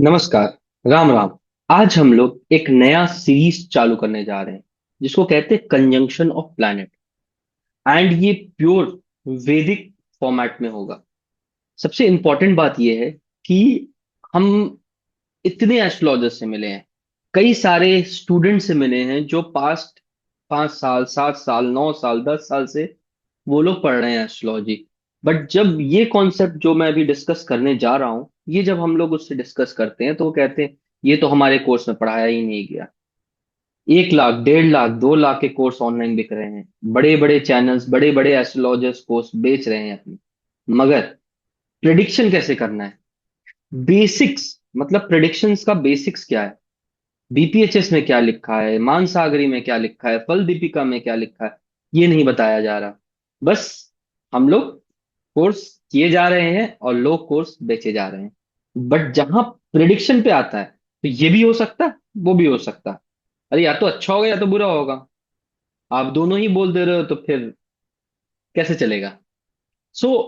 नमस्कार। राम राम। आज हम लोग एक नया सीरीज चालू करने जा रहे हैं जिसको कहते हैं कंजंक्शन ऑफ प्लैनेट। एंड ये प्योर वैदिक फॉर्मेट में होगा। सबसे इंपॉर्टेंट बात यह है कि हम इतने एस्ट्रोलॉजर से मिले हैं, कई सारे स्टूडेंट से मिले हैं जो पास्ट 5 साल 7 साल 9 साल 10 साल से वो लोग पढ़ रहे हैं एस्ट्रोलॉजी। बट जब ये कॉन्सेप्ट जो मैं अभी डिस्कस करने जा रहा हूँ, ये जब हम लोग उससे डिस्कस करते हैं तो वो कहते हैं ये तो हमारे कोर्स में पढ़ाया ही नहीं गया। 1 लाख 1.5 लाख 2 लाख के कोर्स ऑनलाइन बिक रहे हैं। बड़े बड़े चैनल्स बड़े बड़े एस्ट्रोलॉजर्स कोर्स बेच रहे हैं अपनी। मगर प्रिडिक्शन कैसे करना है, बेसिक्स, मतलब प्रिडिक्शंस का बेसिक्स क्या है, बीपीएचएस में क्या लिखा है, मानसागरी में क्या लिखा है, फल दीपिका में क्या लिखा है, ये नहीं बताया जा रहा। बस हम लोग कोर्स किए जा रहे हैं और लोग कोर्स बेचे जा रहे हैं। बट जहां प्रिडिक्शन पे आता है तो ये भी हो सकता है, वो भी हो सकता है। अरे या तो अच्छा होगा या तो बुरा होगा। आप दोनों ही बोल दे रहे हो तो फिर कैसे चलेगा।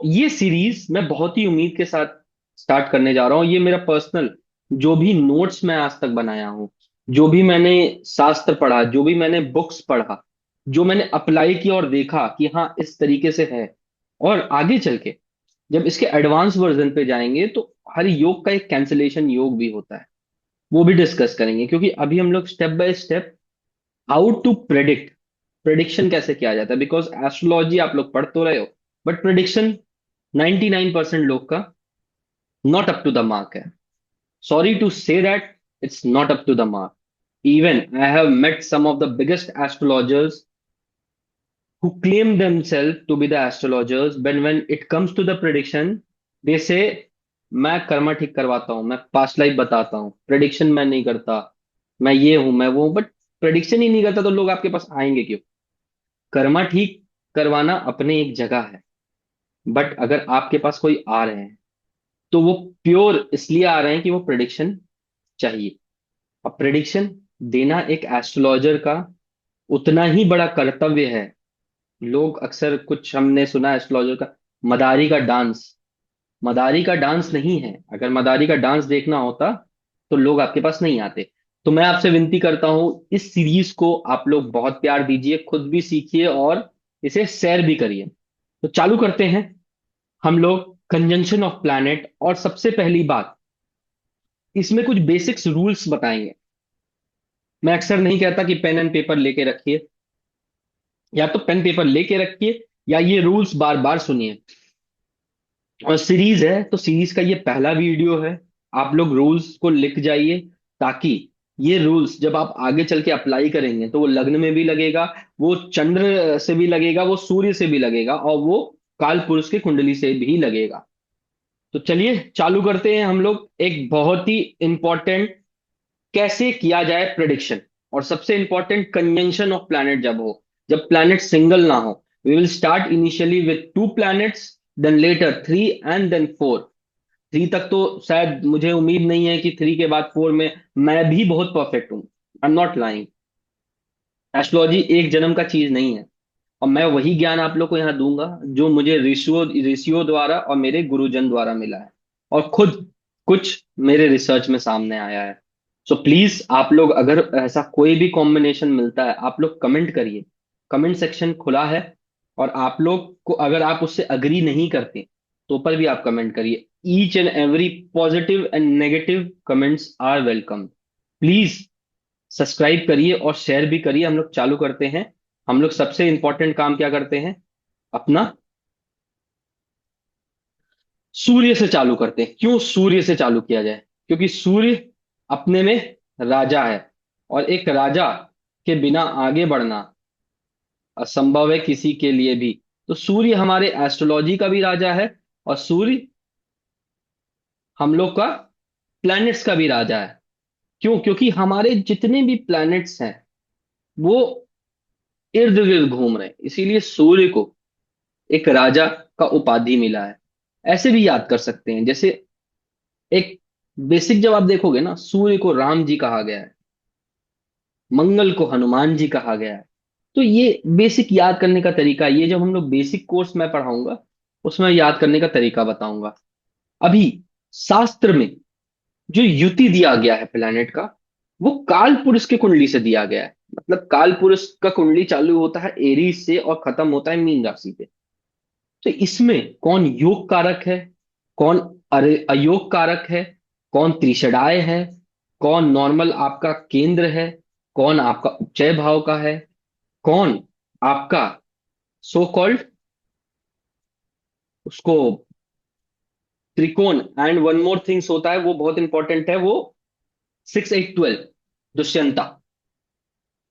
ये सीरीज मैं बहुत ही उम्मीद के साथ स्टार्ट करने जा रहा हूँ। ये मेरा पर्सनल जो भी नोट्स मैं आज तक बनाया हूँ, जो भी मैंने शास्त्र पढ़ा, जो भी मैंने बुक्स पढ़ा, जो मैंने अप्लाई किया और देखा कि हाँ इस तरीके से है। और आगे चल के जब इसके एडवांस वर्जन पे जाएंगे तो हर योग का एक कैंसलेशन योग भी होता है, वो भी डिस्कस करेंगे। क्योंकि अभी हम लोग step by step how to predict, prediction कैसे किया जाता है। बिकॉज एस्ट्रोलॉजी आप लोग पढ़ तो रहे हो, बट प्रेडिक्शन 99% लोग का not up to the mark है। Sorry to say that, it's not up to the mark. Even I have met some of the biggest astrologers who claim themselves to be the astrologers, but when it comes to the prediction they say मैं कर्मा ठीक करवाता हूँ, मैं past life बताता हूँ, prediction मैं नहीं करता, मैं ये हूं मैं वो हूं। बट प्रेडिक्शन ही नहीं करता तो लोग आपके पास आएंगे क्यों। कर्मा ठीक करवाना अपने एक जगह है, बट अगर आपके पास कोई आ रहे हैं तो वो प्योर इसलिए आ रहे हैं कि वो प्रेडिक्शन चाहिए। अब प्रेडिक्शन देना एक एस्ट्रोलॉजर का उतना ही बड़ा कर्तव्य है। लोग अक्सर कुछ हमने सुना है एस्ट्रोलॉजर का मदारी का डांस। मदारी का डांस नहीं है। अगर मदारी का डांस देखना होता तो लोग आपके पास नहीं आते। तो मैं आपसे विनती करता हूं, इस सीरीज को आप लोग बहुत प्यार दीजिए, खुद भी सीखिए और इसे शेयर भी करिए। तो चालू करते हैं हम लोग कंजंक्शन ऑफ प्लैनेट। और सबसे पहली बात, इसमें कुछ बेसिक्स रूल्स बताएंगे। मैं अक्सर नहीं कहता कि पेन एंड पेपर लेके रखिए, या तो पेन पेपर लेके रखिए या ये रूल्स बार बार सुनिए। और सीरीज है तो सीरीज का ये पहला वीडियो है। आप लोग रूल्स को लिख जाइए, ताकि ये रूल्स जब आप आगे चल के अप्लाई करेंगे तो वो लग्न में भी लगेगा, वो चंद्र से भी लगेगा, वो सूर्य से भी लगेगा, और वो काल पुरुष की कुंडली से भी लगेगा। तो चलिए चालू करते हैं हम लोग एक बहुत ही इंपॉर्टेंट, कैसे किया जाए प्रिडिक्शन। और सबसे इंपॉर्टेंट कंजंक्शन ऑफ प्लैनेट जब हो, जब प्लैनेट सिंगल ना हो। We will start initially with 2 planets, then later 3 and then 4। 3 तक तो शायद मुझे उम्मीद नहीं है कि 3 के बाद 4 में मैं भी बहुत परफेक्ट हूं। I am not lying. Astrology एक जन्म का चीज नहीं है। और मैं वही ज्ञान आप लोग को यहाँ दूंगा जो मुझे ऋषियों ऋषियों द्वारा और मेरे गुरुजन द्वारा मिला है, और खुद कुछ मेरे रिसर्च में सामने आया है। सो प्लीज आप लोग अगर ऐसा कोई भी कॉम्बिनेशन मिलता है आप लोग कमेंट करिए। कमेंट सेक्शन खुला है। और आप लोग को अगर आप उससे अग्री नहीं करते तो पर भी आप कमेंट करिए। Each and every positive and negative comments are welcome. Please subscribe करिए और शेयर भी करिए। हम लोग चालू करते हैं। हम लोग सबसे इंपॉर्टेंट काम क्या करते हैं अपना, सूर्य से चालू करते हैं। क्यों सूर्य से चालू किया जाए? क्योंकि सूर्य अपने में राजा है, और एक राजा के बिना आगे बढ़ना असंभव है किसी के लिए भी। तो सूर्य हमारे एस्ट्रोलॉजी का भी राजा है, और सूर्य हम लोग का प्लैनेट्स का भी राजा है। क्यों? क्योंकि हमारे जितने भी प्लैनेट्स हैं वो इर्द गिर्द घूम रहे हैं, इसीलिए सूर्य को एक राजा का उपाधि मिला है। ऐसे भी याद कर सकते हैं, जैसे एक बेसिक जब आप देखोगे ना, सूर्य को राम जी कहा गया है, मंगल को हनुमान जी कहा गया है। तो ये बेसिक याद करने का तरीका, ये जब हम लोग बेसिक कोर्स में पढ़ाऊंगा उसमें याद करने का तरीका बताऊंगा। अभी शास्त्र में जो युति दिया गया है प्लेनेट का, वो काल पुरुष की कुंडली से दिया गया है। मतलब काल पुरुष का कुंडली चालू होता है एरीज से और खत्म होता है मीन राशि पे। तो इसमें कौन योग कारक है, कौन अरे अयोग कारक है, कौन त्रिषडाय है, कौन नॉर्मल आपका केंद्र है, कौन आपका उपचय भाव का है, कौन आपका सो कॉल्ड उसको त्रिकोण, एंड वन मोर थिंग्स होता है वो बहुत इंपॉर्टेंट है, वो 6 8 12 दुष्यंता।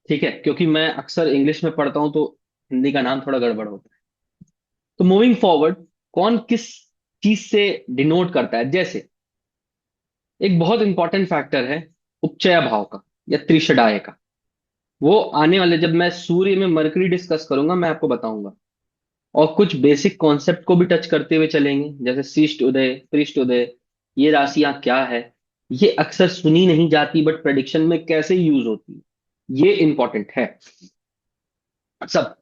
ठीक है, क्योंकि मैं अक्सर इंग्लिश में पढ़ता हूं तो हिंदी का नाम थोड़ा गड़बड़ होता है। तो मूविंग फॉरवर्ड, कौन किस चीज से डिनोट करता है, जैसे एक बहुत इंपॉर्टेंट फैक्टर है उपचय भाव का या त्रिषडाय का। वो आने वाले जब मैं सूर्य में मरकरी डिस्कस करूंगा मैं आपको बताऊंगा। और कुछ बेसिक कॉन्सेप्ट को भी टच करते हुए चलेंगे, जैसे शिष्ट उदय पृष्ठ उदय, ये राशियां क्या है, ये अक्सर सुनी नहीं जाती बट प्रेडिक्शन में कैसे यूज होती है, ये इंपॉर्टेंट है सब।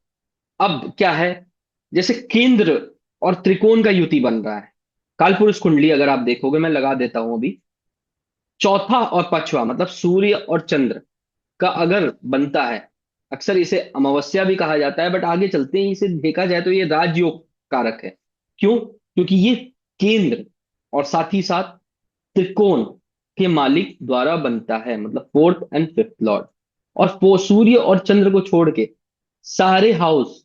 अब क्या है, जैसे केंद्र और त्रिकोण का युति बन रहा है। कालपुरुष कुंडली अगर आप देखोगे, मैं लगा देता हूं अभी, चौथा और पांचवा मतलब सूर्य और चंद्र का अगर बनता है, अक्सर इसे अमावस्या भी कहा जाता है बट आगे चलते हैं इसे देखा जाए तो ये राजयोग कारक है। क्यों? क्योंकि ये केंद्र और साथ ही साथ त्रिकोण के मालिक द्वारा बनता है, मतलब फोर्थ एंड फिफ्थ लॉर्ड। और सूर्य और चंद्र को छोड़ के सारे हाउस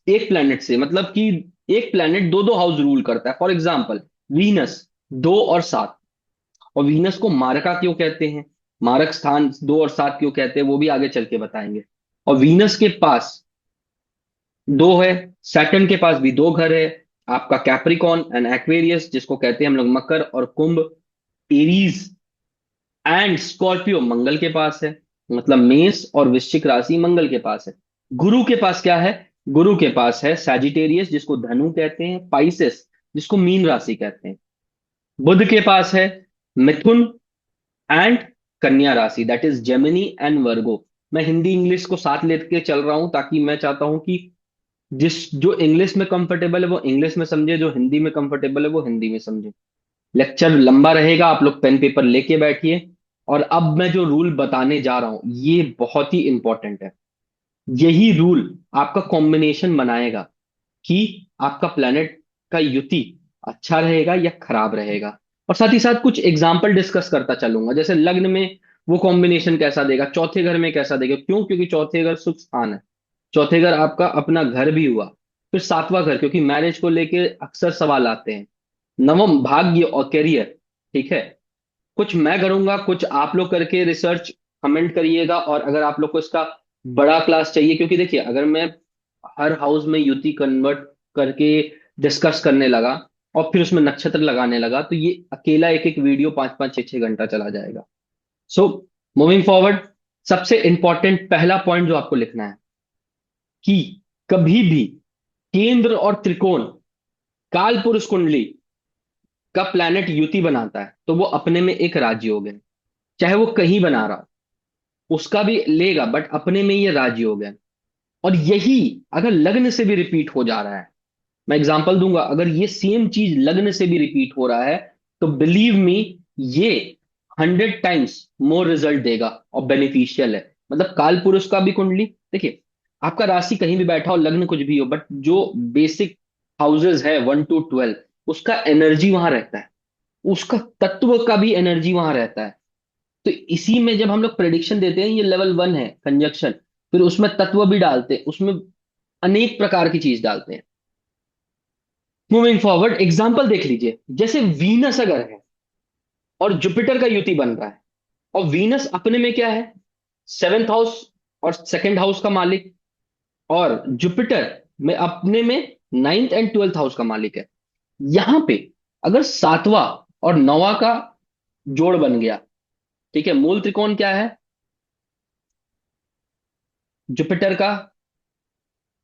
एक प्लेनेट से, मतलब कि एक प्लेनेट दो दो हाउस रूल करता है। फॉर एग्जाम्पल वीनस 2 और 7। और वीनस को मारका क्यों कहते हैं, मारक स्थान 2 और 7 क्यों कहते हैं, वो भी आगे चल के बताएंगे। और वीनस के पास दो है, सैटर्न के पास भी दो घर है, आपका कैप्रिकॉन एंड एक्वेरियस जिसको कहते हैं हम लोग मकर और कुंभ, एरीज एंड स्कॉर्पियो मंगल के पास है, मतलब मेष और वृश्चिक राशि मंगल के पास है। गुरु के पास क्या है, गुरु के पास है सैजिटेरियस जिसको धनु कहते हैं, पाइसेस जिसको मीन राशि कहते हैं। बुध के पास है मिथुन एंड कन्या राशि, दैट इज जेमिनी एंड वर्गो। मैं हिंदी इंग्लिश को साथ लेके चल रहा हूं ताकि मैं चाहता हूं कि जिस जो इंग्लिश में कंफर्टेबल है वो इंग्लिश में समझे, जो हिंदी में कंफर्टेबल है वो हिंदी में समझे। लेक्चर लंबा रहेगा, आप लोग पेन पेपर लेके बैठिए। और अब मैं जो रूल बताने जा रहा हूं ये बहुत ही इंपॉर्टेंट है। यही रूल आपका कॉम्बिनेशन बनाएगा कि आपका प्लेनेट का युति अच्छा रहेगा या खराब रहेगा। और साथ ही साथ कुछ एग्जाम्पल डिस्कस करता चलूंगा, जैसे लग्न में वो कॉम्बिनेशन कैसा देगा, चौथे घर में कैसा देगा। क्यों? क्योंकि चौथे घर सुख स्थान है, चौथे घर आपका अपना घर भी हुआ। फिर सातवां घर, क्योंकि मैरिज को लेके अक्सर सवाल आते हैं। नवम भाग्य और करियर। ठीक है, कुछ मैं करूंगा, कुछ आप लोग करके रिसर्च कमेंट करिएगा। और अगर आप लोग को इसका बड़ा क्लास चाहिए, क्योंकि देखिए अगर मैं हर हाउस में युति कन्वर्ट करके डिस्कस करने लगा और फिर उसमें नक्षत्र लगाने लगा तो ये अकेला एक एक वीडियो 5 5 6 6 घंटा चला जाएगा। सो मूविंग फॉरवर्ड, सबसे इंपॉर्टेंट पहला पॉइंट जो आपको लिखना है कि कभी भी केंद्र और त्रिकोण काल पुरुष कुंडली का प्लैनेट युति बनाता है तो वो अपने में एक राजयोग है। चाहे वो कहीं बना रहा हो उसका भी लेगा बट अपने में ये राजयोग है। और यही अगर लग्न से भी रिपीट हो जा रहा है, मैं एग्जांपल दूंगा, अगर ये सेम चीज लग्न से भी रिपीट हो रहा है तो बिलीव मी ये 100 टाइम्स मोर रिजल्ट देगा और बेनिफिशियल है। मतलब काल पुरुष का भी कुंडली देखिए, आपका राशि कहीं भी बैठा हो, लग्न कुछ भी हो, बट जो बेसिक हाउसेस है 1 to 12 उसका एनर्जी वहां रहता है, उसका तत्व का भी एनर्जी वहां रहता है। तो इसी में जब हम लोग प्रेडिक्शन देते हैं, ये लेवल 1 है कंजक्शन, फिर उसमें तत्व भी डालते हैं, उसमें अनेक प्रकार की चीज डालते हैं। मूविंग फॉरवर्ड एग्जांपल देख लीजिए, जैसे वीनस अगर है और जुपिटर का युति बन रहा है, और वीनस अपने में क्या है, 7th हाउस और सेकंड हाउस का मालिक, और जुपिटर में अपने में 9th एंड 12th हाउस का मालिक है। यहां पे अगर सातवां और नौवां का जोड़ बन गया, ठीक है, मूल त्रिकोण क्या है, जुपिटर का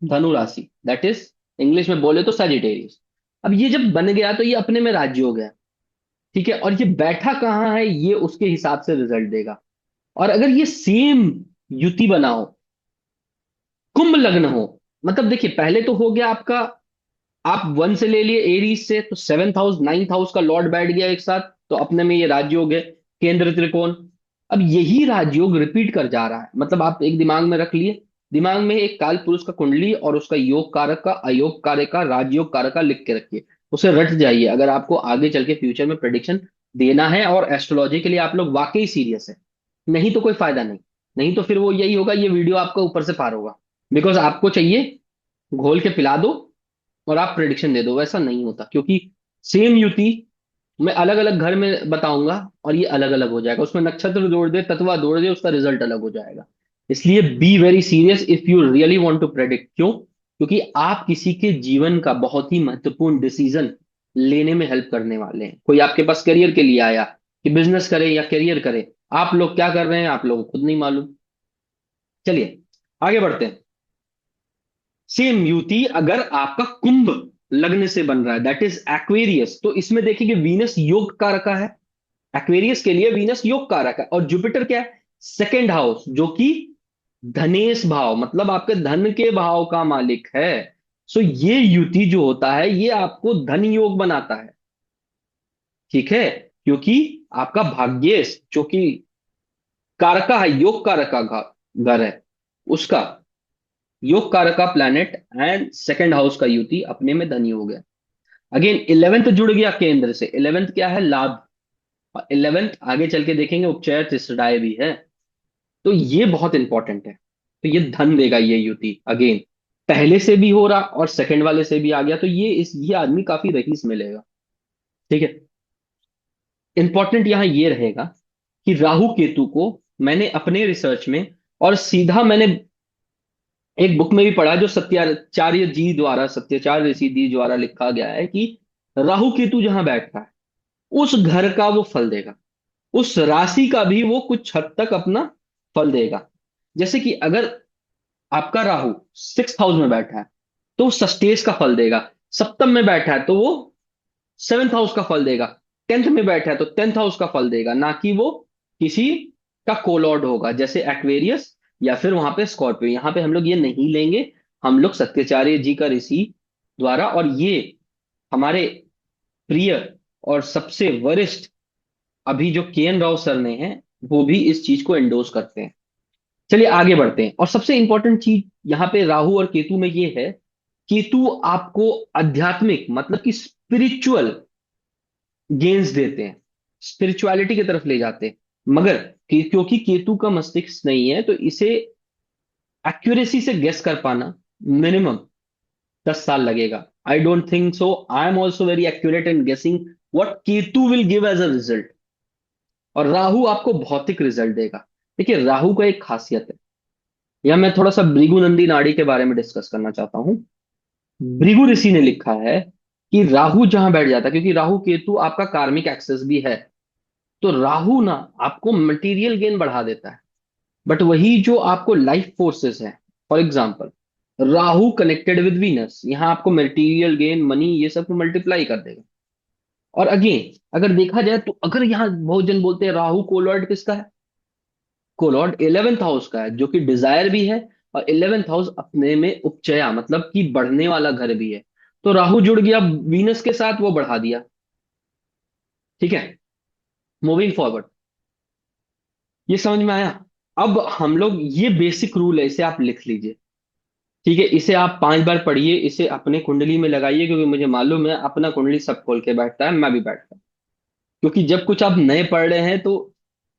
धनु राशि, दैट इज इंग्लिश में बोले तो सजिटेरियस। अब ये जब बन गया तो ये अपने में राज्य हो गया। ठीक है, और ये बैठा कहाँ है ये उसके हिसाब से रिजल्ट देगा। और अगर ये सेम युति बना हो, कुंभ लग्न हो, मतलब देखिए पहले तो हो गया आपका, आप 1 से ले लिए एरीज से तो 7th हाउस 9th हाउस का लॉर्ड बैठ गया एक साथ, तो अपने में ये राजयोग है, केंद्र त्रिकोण। अब यही राजयोग रिपीट कर जा रहा है, मतलब आप एक दिमाग में रख लिए, दिमाग में एक काल पुरुष का कुंडली और उसका योग कारक का, अयोग कारक का, राजयोग कारक का लिख के रखिए। उसे रट जाइए अगर आपको आगे चल के फ्यूचर में प्रेडिक्शन देना है और एस्ट्रोलॉजी के लिए आप लोग वाकई सीरियस है। नहीं तो कोई फायदा नहीं। नहीं तो फिर वो यही होगा, ये वीडियो आपका ऊपर से पार होगा, बिकॉज आपको चाहिए घोल के पिला दो और आप प्रेडिक्शन दे दो। वैसा नहीं होता, क्योंकि सेम युति मैं अलग अलग घर में बताऊंगा और ये अलग अलग हो जाएगा, उसमें नक्षत्र जोड़ दे, तत्वा जोड़ दे, उसका रिजल्ट अलग हो जाएगा। इसलिए be very serious if you really want to predict. क्यों? क्योंकि आप किसी के जीवन का बहुत ही महत्वपूर्ण डिसीजन लेने में हेल्प करने वाले हैं। कोई आपके पास करियर के लिए आया कि बिजनेस करे या करियर करे, आप लोग क्या कर रहे हैं आप लोगों को खुद नहीं मालूम। चलिए आगे बढ़ते हैं। सेम युति अगर आपका कुंभ लग्न से बन रहा है, दैट इज एक्वेरियस, तो इसमें देखिए वीनस योग का रखा है। एक्वेरियस के लिए वीनस योग कारक है, और जुपिटर क्या है? सेकेंड हाउस, जो कि धनेश भाव, मतलब आपके धन के भाव का मालिक है। सो ये युति जो होता है ये आपको धन योग बनाता है। ठीक है? क्योंकि आपका भाग्येश जो कि कारका है, योग कारका घर है, उसका योग कारका प्लैनेट एंड सेकेंड हाउस का युति अपने में धन योग है। अगेन 11th जुड़ गया केंद्र से। 11th क्या है? लाभ। और 11th आगे चल के देखेंगे उपचय त्रिसराय भी है। तो ये बहुत इंपॉर्टेंट है। तो ये धन देगा ये युति, अगेन पहले से भी हो रहा और सेकंड वाले से भी आ गया, तो ये आदमी काफी रईस मिलेगा। ठीक है? इंपॉर्टेंट यहां ये रहेगा कि राहु केतु को मैंने अपने रिसर्च में, और सीधा मैंने एक बुक में भी पढ़ा जो सत्याचार्य ऋषि जी द्वारा लिखा गया है कि राहु केतु जहां बैठता है उस घर का वो फल देगा, उस राशि का भी वो कुछ हद तक अपना फल देगा। जैसे कि अगर आपका राहु सिक्स हाउस में बैठा है तो वो सस्टेज का फल देगा, सप्तम में बैठा है तो वो सेवेंथ हाउस का फल देगा, टेंथ में बैठा है तो टेंथ हाउस का फल देगा, ना कि वो किसी का कोलॉर्ड होगा जैसे एक्वेरियस या फिर वहां पे स्कॉर्पियो। यहां पे हम लोग ये नहीं लेंगे, हम लोग सत्याचार्य जी का ऋषि द्वारा, और ये हमारे प्रिय और सबसे वरिष्ठ अभी जो के एन राव सर ने हैं, वो भी इस चीज को एंडोर्स करते हैं। चलिए आगे बढ़ते हैं। और सबसे इंपॉर्टेंट चीज यहाँ पे राहु और केतु में ये है, केतु आपको आध्यात्मिक मतलब कि स्पिरिचुअल गेन्स देते हैं, स्पिरिचुअलिटी की तरफ ले जाते हैं। मगर क्योंकि केतु का मस्तिष्क नहीं है तो इसे एक्यूरेसी से गेस कर पाना मिनिमम 10 साल लगेगा। I don't think so I am also very accurate in guessing what Ketu will give as a result. और राहु आपको भौतिक रिजल्ट देगा। देखिए राहु का एक खासियत है, या मैं थोड़ा सा भृगु नंदी नाड़ी के बारे में डिस्कस करना चाहता हूँ। भृगु ऋषि ने लिखा है कि राहु जहां बैठ जाता है, क्योंकि राहु केतु आपका कार्मिक एक्सेस भी है, तो राहु ना आपको मटेरियल गेन बढ़ा देता है, बट वही जो आपको लाइफ फोर्सेस है, for example Rahu connected with Venus, यहाँ आपको मटेरियल गेन मनी ये सब मल्टीप्लाई कर देगा। और अगेन अगर देखा जाए तो अगर यहाँ बहुत जन बोलते हैं राहु कोलॉर्ड किसका है, कोलॉर्ड 11th हाउस का है, जो कि डिजायर भी है, और 11th हाउस अपने में उपचया मतलब कि बढ़ने वाला घर भी है। तो राहु जुड़ गया वीनस के साथ, वो बढ़ा दिया। ठीक है? मूविंग फॉरवर्ड, ये समझ में आया? अब हम लोग ये बेसिक रूल है, इसे आप लिख लीजिए। ठीक है? इसे आप 5 बार पढ़िए, इसे अपने कुंडली में लगाइए, क्योंकि मुझे मालूम है अपना कुंडली सब खोल के बैठता है, मैं भी बैठता हूँ। क्योंकि जब कुछ आप नए पढ़ रहे हैं तो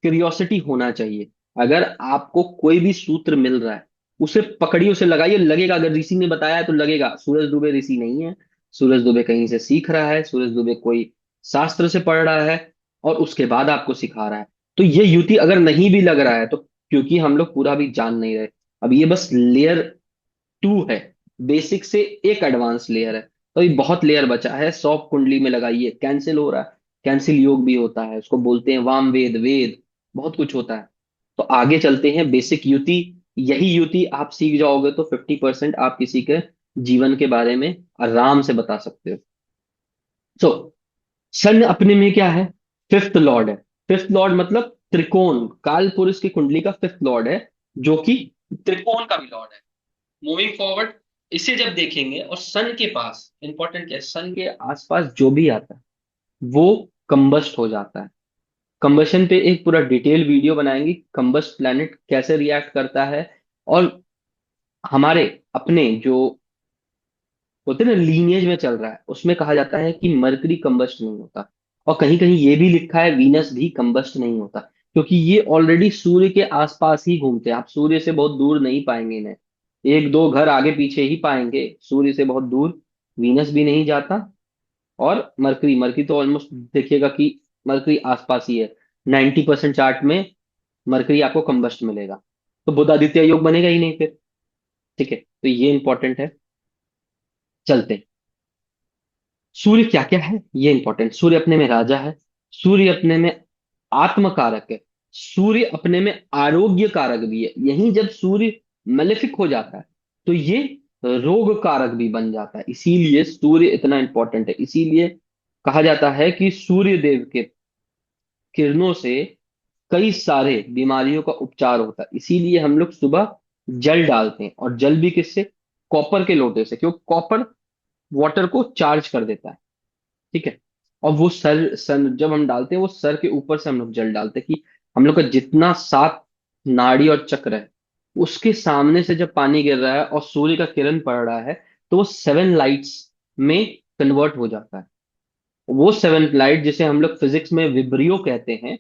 क्यूरियोसिटी होना चाहिए। अगर आपको कोई भी सूत्र मिल रहा है उसे पकड़िए, उसे लगाइए, लगेगा अगर ऋषि ने बताया है तो लगेगा। सूरज दुबे ऋषि नहीं है, सूरज दुबे कहीं से सीख रहा है, सूरज दुबे कोई शास्त्र से पढ़ रहा है और उसके बाद आपको सिखा रहा है। तो ये युति अगर नहीं भी लग रहा है तो क्योंकि हम लोग पूरा भी जान नहीं रहे, अब ये बस लेयर 2 है, बेसिक से एक एडवांस लेयर है। तो ये बहुत लेयर बचा है। 100 कुंडली में लगाइए, कैंसिल हो रहा है, कैंसिल योग भी होता है, उसको बोलते हैं वाम वेद, वेद बहुत कुछ होता है। तो आगे चलते हैं, बेसिक युति। यही युति आप सीख जाओगे तो 50% आप किसी के जीवन के बारे में आराम से बता सकते हो। सो सन अपने में क्या है? फिफ्थ लॉर्ड है। फिफ्थ लॉर्ड मतलब त्रिकोण, काल पुरुष की कुंडली का फिफ्थ लॉर्ड है, जो कि त्रिकोण का भी लॉर्ड है। मूविंग फॉरवर्ड, इसे जब देखेंगे और सन के पास, इंपॉर्टेंट क्या है, सन के आसपास जो भी आता है वो कंबस्ट हो जाता है। कंबशन पे एक पूरा डिटेल वीडियो बनाएंगे, कंबस्ट प्लैनेट कैसे रिएक्ट करता है। और हमारे अपने जो होते हैं ना लीनिएज में चल रहा है, उसमें कहा जाता है कि मरकरी कंबस्ट नहीं होता। और कहीं कहीं ये भी लिखा है वीनस भी कंबस्ट नहीं होता, क्योंकि ये ऑलरेडी सूर्य के आसपास ही घूमते हैं। आप सूर्य से बहुत दूर नहीं पाएंगे इन्हें, एक दो घर आगे पीछे ही पाएंगे, सूर्य से बहुत दूर वीनस भी नहीं जाता। और मरकरी मरकरी तो ऑलमोस्ट देखिएगा कि मरकरी आसपास ही है। 90% चार्ट में मरकरी आपको कंबस्ट मिलेगा, तो बुध आदित्य योग बनेगा ही नहीं फिर। ठीक है, तो ये इंपॉर्टेंट है। चलते हैं। सूर्य क्या क्या है ये इंपॉर्टेंट। सूर्य अपने में राजा है, सूर्य अपने में आत्म कारक है, सूर्य अपने में आरोग्य कारक भी है। यही जब सूर्य मेलेफिक हो जाता है तो ये रोग कारक भी बन जाता है। इसीलिए सूर्य इतना इंपॉर्टेंट है। इसीलिए कहा जाता है कि सूर्य देव के किरणों से कई सारे बीमारियों का उपचार होता है। इसीलिए हम लोग सुबह जल डालते हैं, और जल भी किससे? कॉपर के लोटे से, क्योंकि कॉपर वाटर को चार्ज कर देता है। ठीक है। और वो सर जब हम डालते हैं, वो सर के ऊपर से हम लोग जल डालते हैं कि हम लोग का जितना सात नाड़ी और चक्र है, उसके सामने से जब पानी गिर रहा है और सूर्य का किरण पड़ रहा है, तो वो 7 लाइट्स में कन्वर्ट हो जाता है। वो 7 लाइट जिसे हम लोग फिजिक्स में विब्रियो कहते हैं,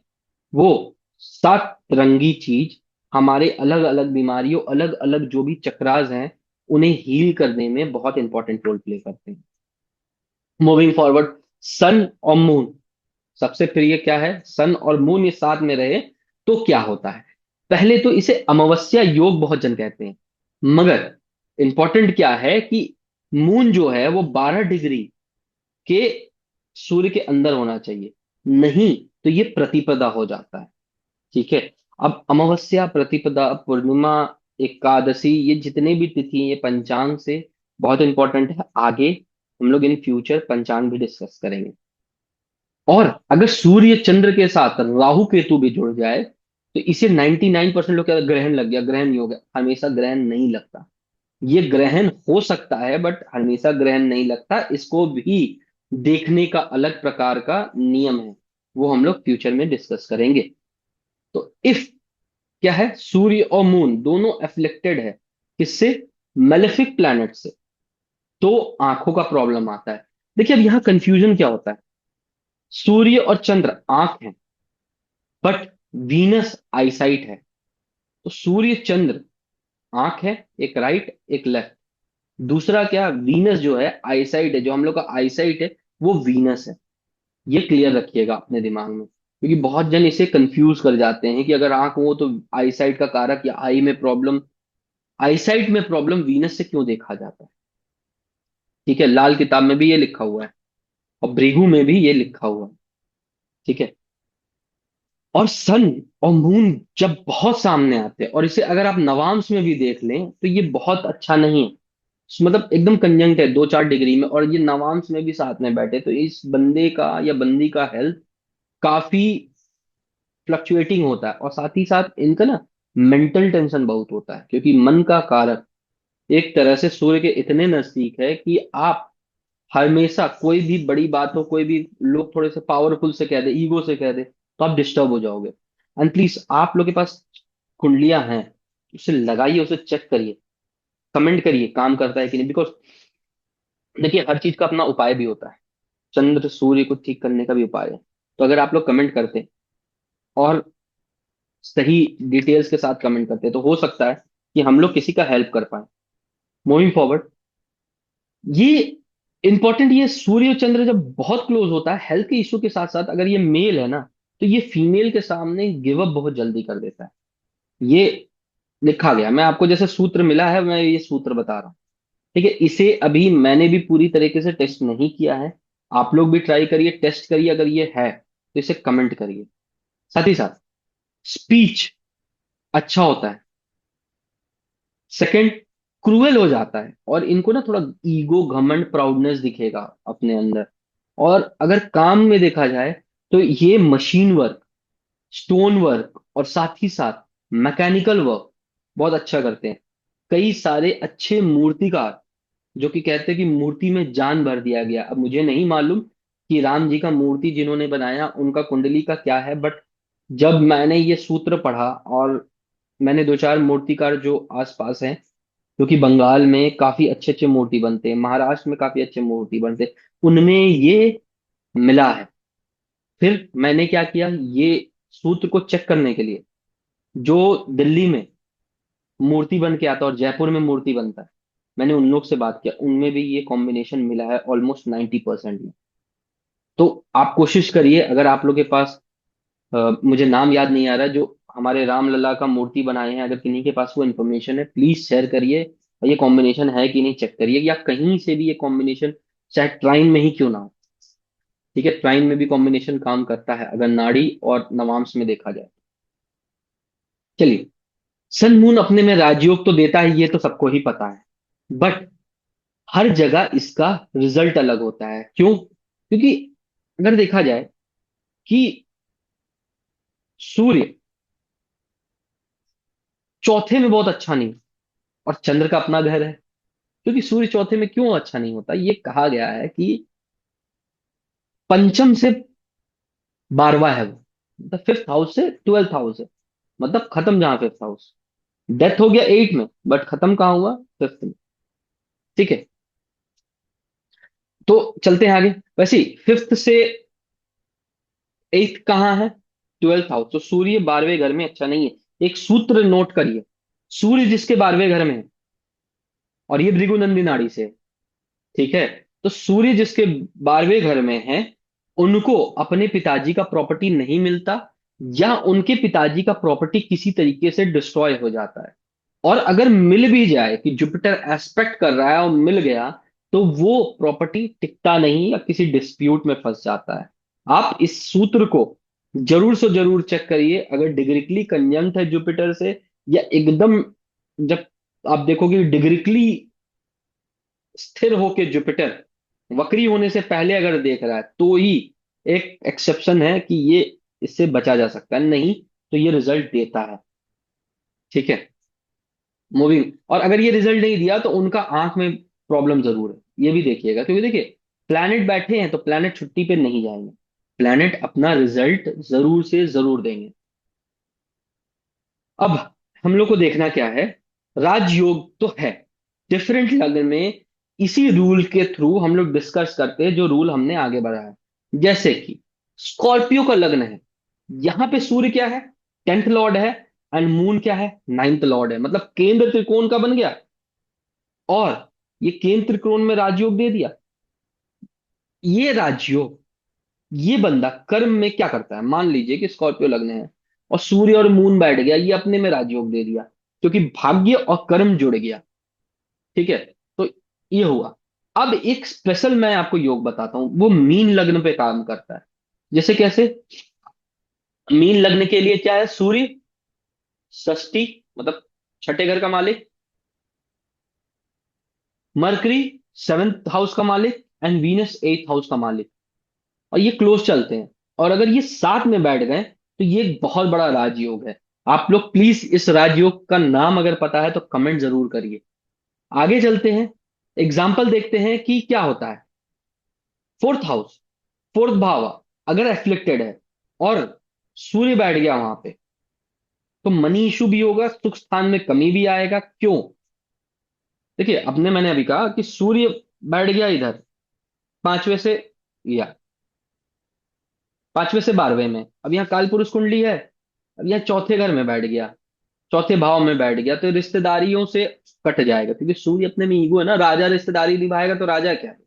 वो 7 रंगी चीज हमारे अलग अलग बीमारियों, अलग अलग जो भी चक्रास हैं, उन्हें हील करने में बहुत इंपॉर्टेंट रोल प्ले करते हैं। मूविंग फॉरवर्ड, सन और मून। सबसे प्रिय क्या है? सन और मून ये साथ में रहे तो क्या होता है? पहले तो इसे अमावस्या योग बहुत जन कहते हैं, मगर इंपॉर्टेंट क्या है कि मून जो है वो 12 डिग्री के सूर्य के अंदर होना चाहिए, नहीं तो ये प्रतिपदा हो जाता है। ठीक है। अब अमावस्या, प्रतिपदा, पूर्णिमा, एकादशी, ये जितने भी तिथि हैं, ये पंचांग से बहुत इंपॉर्टेंट है। आगे हम लोग इन फ्यूचर पंचांग भी डिस्कस करेंगे। और अगर सूर्य चंद्र के साथ राहु केतु भी जुड़ जाए तो इसे 99% लोग क्या, ग्रहण लग गया, ग्रहण नहीं हो गया। हमेशा ग्रहण नहीं लगता। ये ग्रहण हो सकता है बट हमेशा ग्रहण नहीं लगता। इसको भी देखने का अलग प्रकार का नियम है, वो हम लोग फ्यूचर में डिस्कस करेंगे। तो इफ क्या है, सूर्य और मून दोनों एफ्लेक्टेड है, किससे? मेलेफिक प्लैनेट से, तो आंखों का प्रॉब्लम आता है। देखिए अब यहां कंफ्यूजन क्या होता है। सूर्य और चंद्र आंख है, बट वीनस आईसाइट है। तो सूर्य चंद्र आंख है, एक राइट एक लेफ्ट। दूसरा क्या, वीनस जो है आईसाइट है, जो हम लोग का आईसाइट है वो वीनस है। ये क्लियर रखिएगा अपने दिमाग में, क्योंकि बहुत जन इसे कंफ्यूज कर जाते हैं कि अगर आंख हो तो आईसाइट का कारक या आई में प्रॉब्लम। आईसाइट में प्रॉब्लम वीनस से क्यों देखा जाता है? ठीक है, लाल किताब में भी ये लिखा हुआ है और भृगु में भी ये लिखा हुआ है। ठीक है। और सन और मून जब बहुत सामने आते हैं, और इसे अगर आप नवांश में भी देख लें तो ये बहुत अच्छा नहीं है। मतलब एकदम कंजंक्ट है 2-4 डिग्री में, और ये नवांश में भी साथ में बैठे, तो इस बंदे का या बंदी का हेल्थ काफी फ्लक्चुएटिंग होता है। और साथ ही साथ इनका ना मेंटल टेंशन बहुत होता है, क्योंकि मन का कारक एक तरह से सूर्य के इतने नजदीक है कि आप हमेशा कोई भी बड़ी बात हो, कोई भी लोग थोड़े से पावरफुल से कह दे, ईगो से कह दे, तो आप डिस्टर्ब हो जाओगे। एंड प्लीज आप लोग के पास कुंडलियां हैं, उसे लगाइए, उसे चेक करिए, कमेंट करिए काम करता है कि नहीं। बिकॉज देखिए हर चीज का अपना उपाय भी होता है, चंद्र सूर्य को ठीक करने का भी उपाय है। तो अगर आप लोग कमेंट करते हैं और सही डिटेल्स के साथ कमेंट करते हैं, तो हो सकता है कि हम लोग किसी का हेल्प कर पाए। मूविंग फॉरवर्ड, ये इंपॉर्टेंट, ये सूर्य और चंद्र जब बहुत क्लोज होता है हेल्थ के इशू के साथ साथ, अगर ये मेल है ना, तो ये फीमेल के सामने गिव अप बहुत जल्दी कर देता है। ये लिखा गया, मैं आपको जैसे सूत्र मिला है मैं ये सूत्र बता रहा हूँ। ठीक है, इसे अभी मैंने भी पूरी तरीके से टेस्ट नहीं किया है। आप लोग भी ट्राई करिए, टेस्ट करिए, अगर ये है तो इसे कमेंट करिए। साथ ही साथ स्पीच अच्छा होता है। सेकंड, क्रूएल हो जाता है, और इनको ना थोड़ा ईगो, घमंड, प्राउडनेस दिखेगा अपने अंदर। और अगर काम में देखा जाए तो ये मशीन वर्क, स्टोन वर्क और साथ ही साथ मैकेनिकल वर्क बहुत अच्छा करते हैं। कई सारे अच्छे मूर्तिकार जो कि कहते हैं कि मूर्ति में जान भर दिया गया। अब मुझे नहीं मालूम कि राम जी का मूर्ति जिन्होंने बनाया उनका कुंडली का क्या है, बट जब मैंने ये सूत्र पढ़ा, और मैंने दो चार मूर्तिकार जो आसपास हैं, क्योंकि बंगाल में काफी अच्छे अच्छे मूर्ति बनते हैं, महाराष्ट्र में काफी अच्छे मूर्ति बनते हैं, उनमें ये मिला है। फिर मैंने क्या किया, ये सूत्र को चेक करने के लिए जो दिल्ली में मूर्ति बन के आता है और जयपुर में मूर्ति बनता है, मैंने उन लोग से बात किया, उनमें भी ये कॉम्बिनेशन मिला है ऑलमोस्ट 90% में। तो आप कोशिश करिए, अगर आप लोग के पास मुझे नाम याद नहीं आ रहा जो हमारे रामलला का मूर्ति बनाए हैं, अगर किन्हीं के पास वो इन्फॉर्मेशन है प्लीज शेयर करिए, और ये कॉम्बिनेशन है कि नहीं चेक करिए, या कहीं से भी ये कॉम्बिनेशन, चाहे ट्राइन में ही क्यों ना हो। ठीक है, ट्राइन में भी कॉम्बिनेशन काम करता है अगर नाड़ी और नवांश में देखा जाए। चलिए, सन मून अपने में राजयोग तो देता है, ये तो सबको ही पता है, बट हर जगह इसका रिजल्ट अलग होता है। क्यों? क्योंकि अगर देखा जाए कि सूर्य चौथे में बहुत अच्छा नहीं, और चंद्र का अपना घर है। क्योंकि सूर्य चौथे में क्यों अच्छा नहीं होता, ये कहा गया है कि पंचम से 12वां है वो, मतलब फिफ्थ हाउस से 12th हाउस है, मतलब खत्म जहां फिफ्थ हाउस, डेथ हो गया 8 में बट खत्म कहाँ हुआ, फिफ्थ में। ठीक है, तो चलते हैं आगे। वैसे फिफ्थ से 8th कहाँ है, 12th हाउस, तो सूर्य 12वें घर में अच्छा नहीं है। एक सूत्र नोट करिए, सूर्य जिसके 12वें घर में है, और ये भृगुनंदी नाड़ी से है, ठीक है, तो सूर्य जिसके 12वें घर में है, उनको अपने पिताजी का प्रॉपर्टी नहीं मिलता, या उनके पिताजी का प्रॉपर्टी किसी तरीके से डिस्ट्रॉय हो जाता है। और अगर मिल भी जाए कि जुपिटर एस्पेक्ट कर रहा है और मिल गया, तो वो प्रॉपर्टी टिकता नहीं या किसी डिस्प्यूट में फंस जाता है। आप इस सूत्र को जरूर से जरूर चेक करिए, अगर डिग्रिकली कंजंक्ट है जुपिटर से, या एकदम, जब आप देखोगे डिग्रिकली स्थिर होके जुपिटर वक्री होने से पहले अगर देख रहा है, तो ही एक एक्सेप्शन है कि ये इससे बचा जा सकता है, नहीं तो ये रिजल्ट देता है। ठीक है, मूविंग। और अगर ये रिजल्ट नहीं दिया तो उनका आंख में प्रॉब्लम जरूर है, ये भी देखिएगा, क्योंकि देखिए प्लैनेट बैठे हैं तो प्लैनेट छुट्टी पे नहीं जाएंगे, प्लैनेट अपना रिजल्ट जरूर से जरूर देंगे। अब हम लोग को देखना क्या है, राजयोग तो है डिफरेंट लग्न में, इसी रूल के थ्रू हम लोग डिस्कस करते हैं जो रूल हमने आगे बढ़ाया। जैसे कि स्कॉर्पियो का लग्न है, यहां पे सूर्य क्या है, 10th लॉर्ड है, एंड मून क्या है, 9th लॉर्ड है, मतलब केंद्र त्रिकोण का बन गया, और ये केंद्र त्रिकोण में राजयोग दे दिया। ये राजयोग, ये बंदा कर्म में क्या करता है, मान लीजिए कि स्कॉर्पियो लग्न है और सूर्य और मून बैठ गया, ये अपने में राजयोग दे दिया, क्योंकि भाग्य और कर्म जुड़ गया। ठीक है, तो ये हुआ। अब एक स्पेशल मैं आपको योग बताता हूं, वो मीन लग्न पे काम करता है। जैसे कैसे, मीन लग्न के लिए क्या है, सूर्य षष्ठी, मतलब छठे घर का मालिक, मरकरी 7th हाउस का मालिक, एंड वीनस 8th हाउस का मालिक, और ये क्लोज चलते हैं। और अगर ये साथ में बैठ गए तो ये एक बहुत बड़ा राजयोग है। आप लोग प्लीज इस राजयोग का नाम अगर पता है तो कमेंट जरूर करिए। आगे चलते हैं, एग्जाम्पल देखते हैं कि क्या होता है। 4th हाउस, 4th भाव अगर एफ्लिक्टेड है और सूर्य बैठ गया वहां पे, तो मनी इशू भी होगा, सुख स्थान में कमी भी आएगा। क्यों? देखिए, अपने मैंने अभी कहा कि सूर्य बैठ गया इधर 5वें से, या 5वें से 12वें में, अब यहाँ काल पुरुष कुंडली है, अब यहाँ चौथे घर में बैठ गया, चौथे भाव में बैठ गया, तो रिश्तेदारियों से कट जाएगा, क्योंकि सूर्य अपने में ईगो है ना, राजा रिश्तेदारी निभाएगा तो राजा क्या है,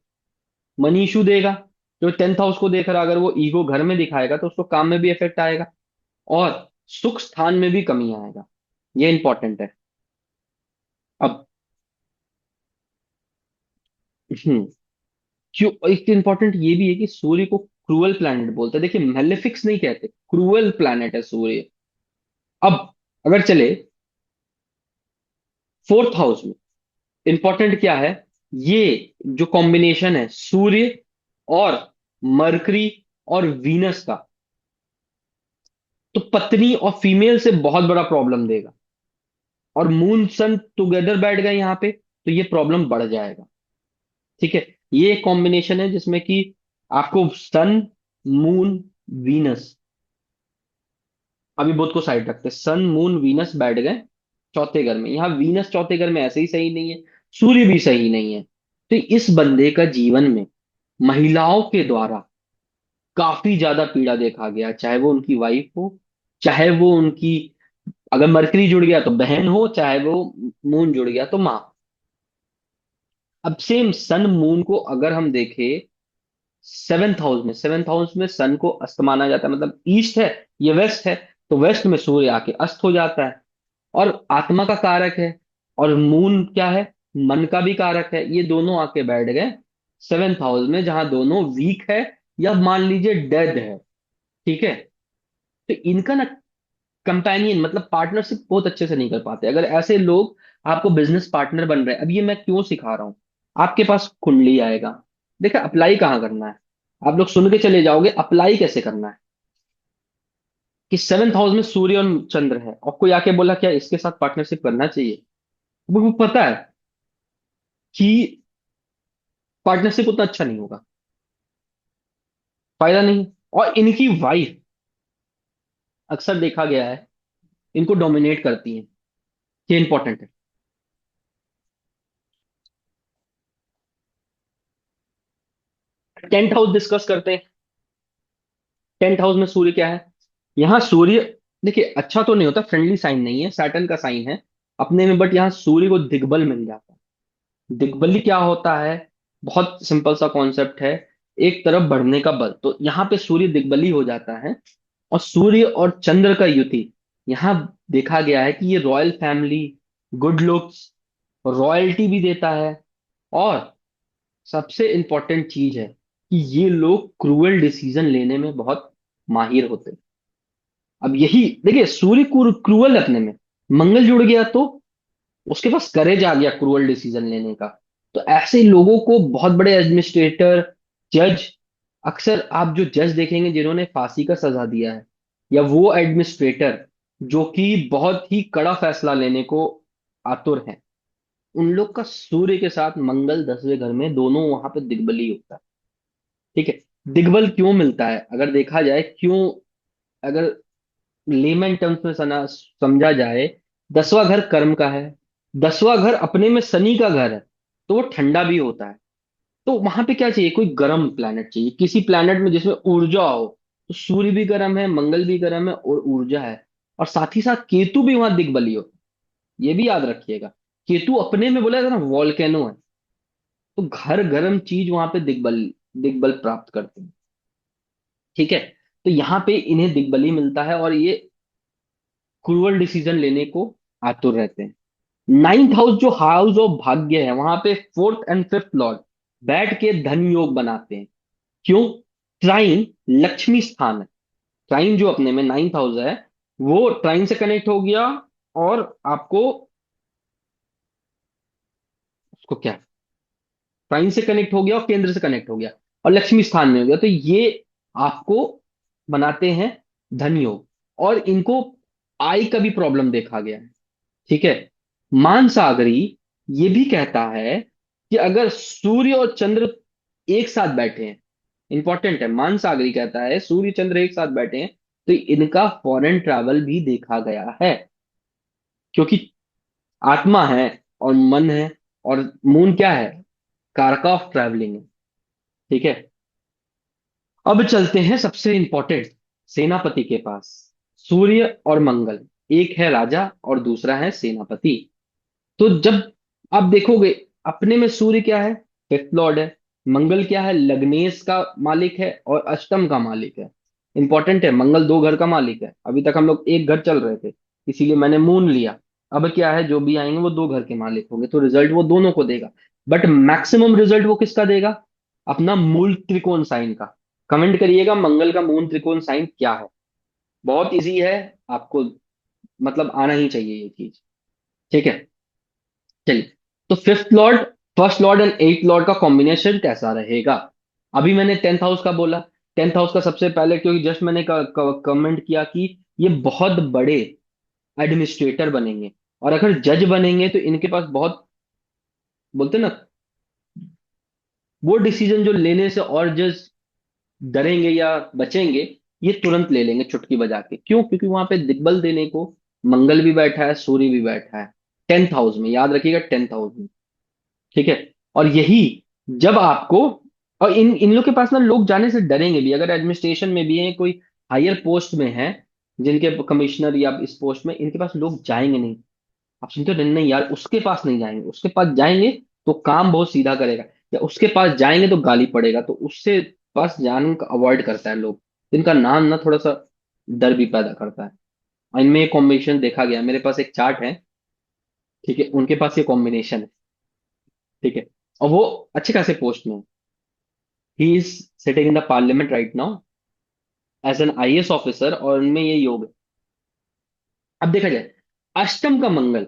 मनीषू देगा। जो 10th हाउस को देख रहा, अगर वो ईगो घर में दिखाएगा तो उसको काम में भी इफेक्ट आएगा, और सुख स्थान में भी कमी आएगा। ये इंपॉर्टेंट है। अब हम्म, क्यों एक इंपॉर्टेंट ये भी है कि सूर्य को क्रूअल प्लैनेट बोलते हैं। देखिए, मेलेफिक्स नहीं कहते, क्रूअल प्लैनेट है सूर्य। अब अगर चले 4th हाउस में, इंपॉर्टेंट क्या है, ये जो कॉम्बिनेशन है सूर्य और मरकरी और वीनस का, तो पत्नी और फीमेल से बहुत बड़ा प्रॉब्लम देगा। और मून सन टुगेदर बैठ गए यहाँ पे, तो ये प्रॉब्लम बढ़ जाएगा। ठीक है, ये एक कॉम्बिनेशन है जिसमें कि आपको सन, मून, वीनस, अभी बुध को साइड रखते, सन मून वीनस बैठ गए चौथे घर में। यहाँ वीनस चौथे घर में ऐसे ही सही नहीं है, सूर्य भी सही नहीं है। तो इस बंदे का जीवन में महिलाओं के द्वारा काफी ज्यादा पीड़ा देखा गया, चाहे वो उनकी वाइफ हो, चाहे वो उनकी, अगर मरकरी जुड़ गया तो बहन हो, चाहे वो मून जुड़ गया तो माँ। अब सेम सन मून को अगर हम देखें सेवेंथ हाउस में, सेवेंथ हाउस में सन को अस्त माना जाता है, मतलब ईस्ट है, ये वेस्ट है, तो वेस्ट में सूर्य आके अस्त हो जाता है और आत्मा का कारक है। और मून क्या है, मन का भी कारक है। ये दोनों आके बैठ गए सेवेंथ हाउस में, जहां दोनों वीक है या मान लीजिए डेड है। ठीक है, तो इनका ना कंपेनियन मतलब पार्टनरशिप बहुत अच्छे से नहीं कर पाते। अगर ऐसे लोग आपको बिजनेस पार्टनर बन रहे हैं, अब ये मैं क्यों सिखा रहा हूं, आपके पास कुंडली आएगा, देखा अप्लाई कहाँ करना है, आप लोग सुन के चले जाओगे अप्लाई कैसे करना है। कि सेवेंथ हाउस में सूर्य और चंद्र है और कोई आके बोला क्या इसके साथ पार्टनरशिप करना चाहिए, वो पता है कि पार्टनरशिप उतना अच्छा नहीं होगा, फायदा नहीं। और इनकी वाइफ अक्सर देखा गया है इनको डोमिनेट करती हैं, ये इंपॉर्टेंट है। टेंथ हाउस डिस्कस करते हैं। टेंथ हाउस में सूर्य क्या है, यहाँ सूर्य, देखिए अच्छा तो नहीं होता, फ्रेंडली साइन नहीं है, सैटर्न का साइन है अपने में, बट यहाँ सूर्य को दिग्बल मिल जाता है। दिग्बली क्या होता है, बहुत सिंपल सा कॉन्सेप्ट है, एक तरफ बढ़ने का बल, तो यहाँ पे सूर्य दिग्बली हो जाता है। और सूर्य और चंद्र का युति, यहाँ देखा गया है कि ये royal family, good looks, royalty भी देता है। और सबसे इंपॉर्टेंट चीज है कि ये लोग क्रूअल डिसीजन लेने में बहुत माहिर होते हैं। अब यही देखिए, सूर्य क्रूअल अपने में, मंगल जुड़ गया तो उसके पास करेज आ गया क्रूअल डिसीजन लेने का। तो ऐसे लोगों को बहुत बड़े एडमिनिस्ट्रेटर, जज, अक्सर आप जो जज देखेंगे जिन्होंने फांसी का सजा दिया है, या वो एडमिनिस्ट्रेटर जो कि बहुत ही कड़ा फैसला लेने को आतुर हैं, उन लोग का सूर्य के साथ मंगल 10वें घर में, दोनों वहां पे दिग्बली होता है। ठीक है, दिग्बल क्यों मिलता है अगर देखा जाए, क्यों, अगर लेमन टर्म्स में समझा जाए, 10वां घर कर्म का है, 10वां घर अपने में शनि का घर है, तो वो ठंडा भी होता है। तो वहां पे क्या चाहिए, कोई गर्म प्लेनेट चाहिए, किसी प्लेनेट में जिसमें ऊर्जा हो। तो सूर्य भी गर्म है, मंगल भी गर्म है और ऊर्जा है। और साथ ही साथ केतु भी वहां दिग्बली हो, ये भी याद रखिएगा। केतु अपने में बोला जाता ना वॉल्केनो है, तो घर गर्म चीज वहां पे दिग्बल, दिग्बल प्राप्त करते हैं। ठीक है, तो यहाँ पे इन्हें दिग्बली मिलता है और ये क्रूअल डिसीजन लेने को आतुर रहते हैं। नाइन्थ हाउस जो हाउस ऑफ भाग्य है, वहां पे फोर्थ एंड फिफ्थ लॉर्ड बैठ के धन योग बनाते हैं। क्यों, ट्राइन लक्ष्मी स्थान है। ट्राइन जो अपने में नाइन्थ हाउस है, वो ट्राइन से कनेक्ट हो गया, और आपको उसको क्या, प्राइम से कनेक्ट हो गया और केंद्र से कनेक्ट हो गया और लक्ष्मी स्थान में हो गया, तो ये आपको बनाते हैं धन योग। और इनको आय का भी प्रॉब्लम देखा गया है। ठीक है, मान सागरी ये भी कहता है कि अगर सूर्य और चंद्र एक साथ बैठे हैं, इंपॉर्टेंट है, मान सागरी कहता है सूर्य चंद्र एक साथ बैठे हैं तो इनका फॉरेन ट्रैवल भी देखा गया है। क्योंकि आत्मा है और मन है, और मून क्या है, कारका ऑफ ट्रैवलिंग है। ठीक है, अब चलते हैं सबसे इंपॉर्टेंट सेनापति के पास। सूर्य और मंगल, एक है राजा और दूसरा है सेनापति। तो जब आप देखोगे, अपने में सूर्य क्या है, फिफ्थ लॉर्ड है, मंगल क्या है, लग्नेश का मालिक है और अष्टम का मालिक है। इंपॉर्टेंट है, मंगल दो घर का मालिक है, अभी तक हम लोग एक घर चल रहे थे, इसीलिए मैंने मून लिया। अब क्या है, जो भी आएंगे वो दो घर के मालिक होंगे, तो रिजल्ट वो दोनों को देगा। बट मैक्सिमम रिजल्ट वो किसका देगा, अपना मूल त्रिकोण साइन का। कमेंट करिएगा मंगल का मूल त्रिकोण साइन क्या है, बहुत इजी है, आपको मतलब आना ही चाहिए ये चीज। ठीक है, चलिए, तो fifth lord, first lord and eighth lord का कॉम्बिनेशन कैसा रहेगा। अभी मैंने टेंथ हाउस का बोला, टेंथ हाउस का सबसे पहले, क्योंकि जस्ट मैंने कमेंट किया कि ये बहुत बड़े एडमिनिस्ट्रेटर बनेंगे, और अगर जज बनेंगे तो इनके पास बहुत, बोलते हैं ना, वो डिसीजन जो लेने से और जज डरेंगे या बचेंगे, ये तुरंत ले लेंगे चुटकी बजा के। क्यों? क्योंकि वहां पे दिग्बल देने को मंगल भी बैठा है, सूर्य भी बैठा है। 10th हाउस में, याद रखिएगा, 10th हाउस में। ठीक है। और यही, जब आपको, और इन इन लोग के पास ना लोग जाने से डरेंगे भी, अगर एडमिनिस्ट्रेशन में भी है, कोई हायर पोस्ट में है, जिनके कमिश्नर या इस पोस्ट में, इनके पास लोग जाएंगे नहीं। आप सुनते हो? नहीं नहीं यार, उसके पास नहीं जाएंगे, उसके पास जाएंगे तो काम बहुत सीधा करेगा, या उसके पास जाएंगे तो गाली पड़ेगा, तो उससे पास जाने का अवॉइड करता है लोग। इनका नाम ना थोड़ा सा डर भी पैदा करता है। और इनमें ये कॉम्बिनेशन देखा गया, मेरे पास एक चार्ट है। ठीक है, उनके पास ये कॉम्बिनेशन है। ठीक है। और वो अच्छे खासे पोस्ट में है। He is sitting in the parliament right now as an IAS officer, और उनमें ये योग है। अब देखा जाए, अष्टम का मंगल,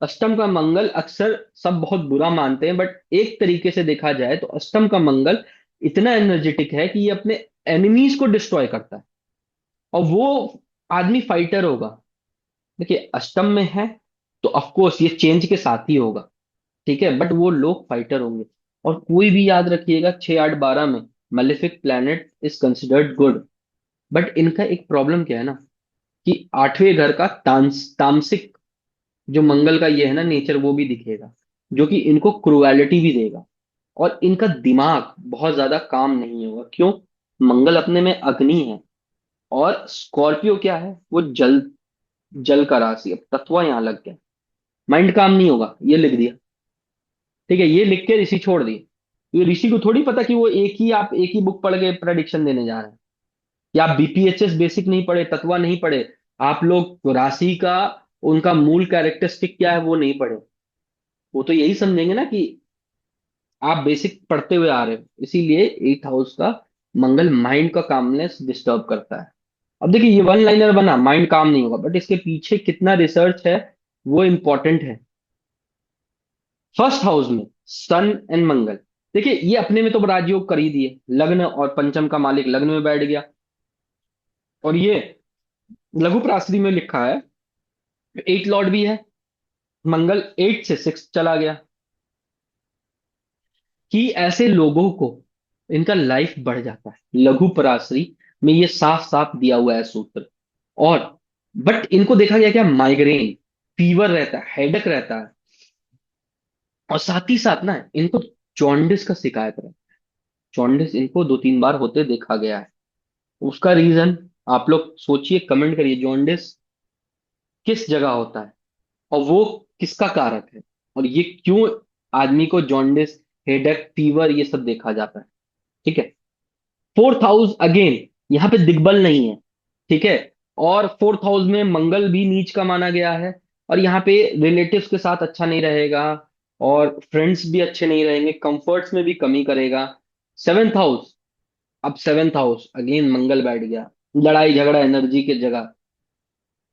अष्टम का मंगल अक्सर सब बहुत बुरा मानते हैं, बट एक तरीके से देखा जाए तो अष्टम का मंगल इतना एनर्जेटिक है कि ये अपने एनिमीज को डिस्ट्रॉय करता है। और वो आदमी फाइटर होगा। देखिए, अष्टम में है तो ऑफ कोर्स ये चेंज के साथ ही होगा। ठीक है, बट वो लोग फाइटर होंगे। और कोई भी याद रखिएगा, 6 8 12 में malefic planet is considered good. But इनका एक प्रॉब्लम क्या है ना, कि 8वें घर का तामसिक, जो मंगल का ये है ना नेचर, वो भी दिखेगा, जो कि इनको क्रुएलिटी भी देगा। और इनका दिमाग बहुत ज्यादा काम नहीं होगा। क्यों? मंगल अपने में अग्नि है, और स्कॉर्पियो क्या है, वो जल, जल का राशि। अब तत्व यहाँ लग गया, माइंड काम नहीं होगा, ये लिख दिया। ठीक है, ये लिख के ऋषि छोड़ दिए। ये ऋषि को थोड़ी पता कि वो आप एक ही बुक पढ़ के प्रडिक्शन देने जा रहे हैं। या आप बीपीएचएस बेसिक नहीं पढ़े, तत्वा नहीं पढ़े, आप लोग राशि का, उनका मूल कैरेक्टरिस्टिक क्या है वो नहीं पढ़े। वो तो यही समझेंगे ना कि आप बेसिक पढ़ते हुए आ रहे हो। इसीलिए 8th हाउस का मंगल माइंड का कामनेस डिस्टर्ब करता है। अब देखिए, ये वन लाइनर बना, माइंड काम नहीं होगा, बट इसके पीछे कितना रिसर्च है वो इंपॉर्टेंट है। फर्स्ट हाउस में सन एंड मंगल, देखिए ये अपने में तो राजयोग कर ही दिए, लग्न और पंचम का मालिक लग्न में बैठ गया। और ये लघु प्राश्री में लिखा है, 8 लॉर्ड भी है। मंगल 8 से 6 चला गया, कि ऐसे लोगों को इनका लाइफ बढ़ जाता है। लघु पराश्री में ये साफ साफ दिया हुआ है सूत्र। और बट इनको देखा गया क्या, माइग्रेन, फीवर रहता है, हेडेक रहता है, और साथ ही साथ ना इनको जॉन्डिस का शिकायत रहता है। जॉन्डिस इनको 2 3 बार होते देखा गया है। उसका रीजन आप लोग सोचिए, कमेंट करिए, जॉन्डिस किस जगह होता है, और वो किसका कारक है, और ये क्यों आदमी को जॉन्डिस, हेडेक, फीवर ये सब देखा जाता है। ठीक है। 4th हाउस अगेन, यहाँ पे दिग्बल नहीं है। ठीक है। और 4th हाउस में मंगल भी नीच का माना गया है। और यहाँ पे रिलेटिव्स के साथ अच्छा नहीं रहेगा, और फ्रेंड्स भी अच्छे नहीं रहेंगे, कंफर्ट्स में भी कमी करेगा। 7th हाउस, अब 7th हाउस अगेन मंगल बैठ गया, लड़ाई झगड़ा एनर्जी की जगह।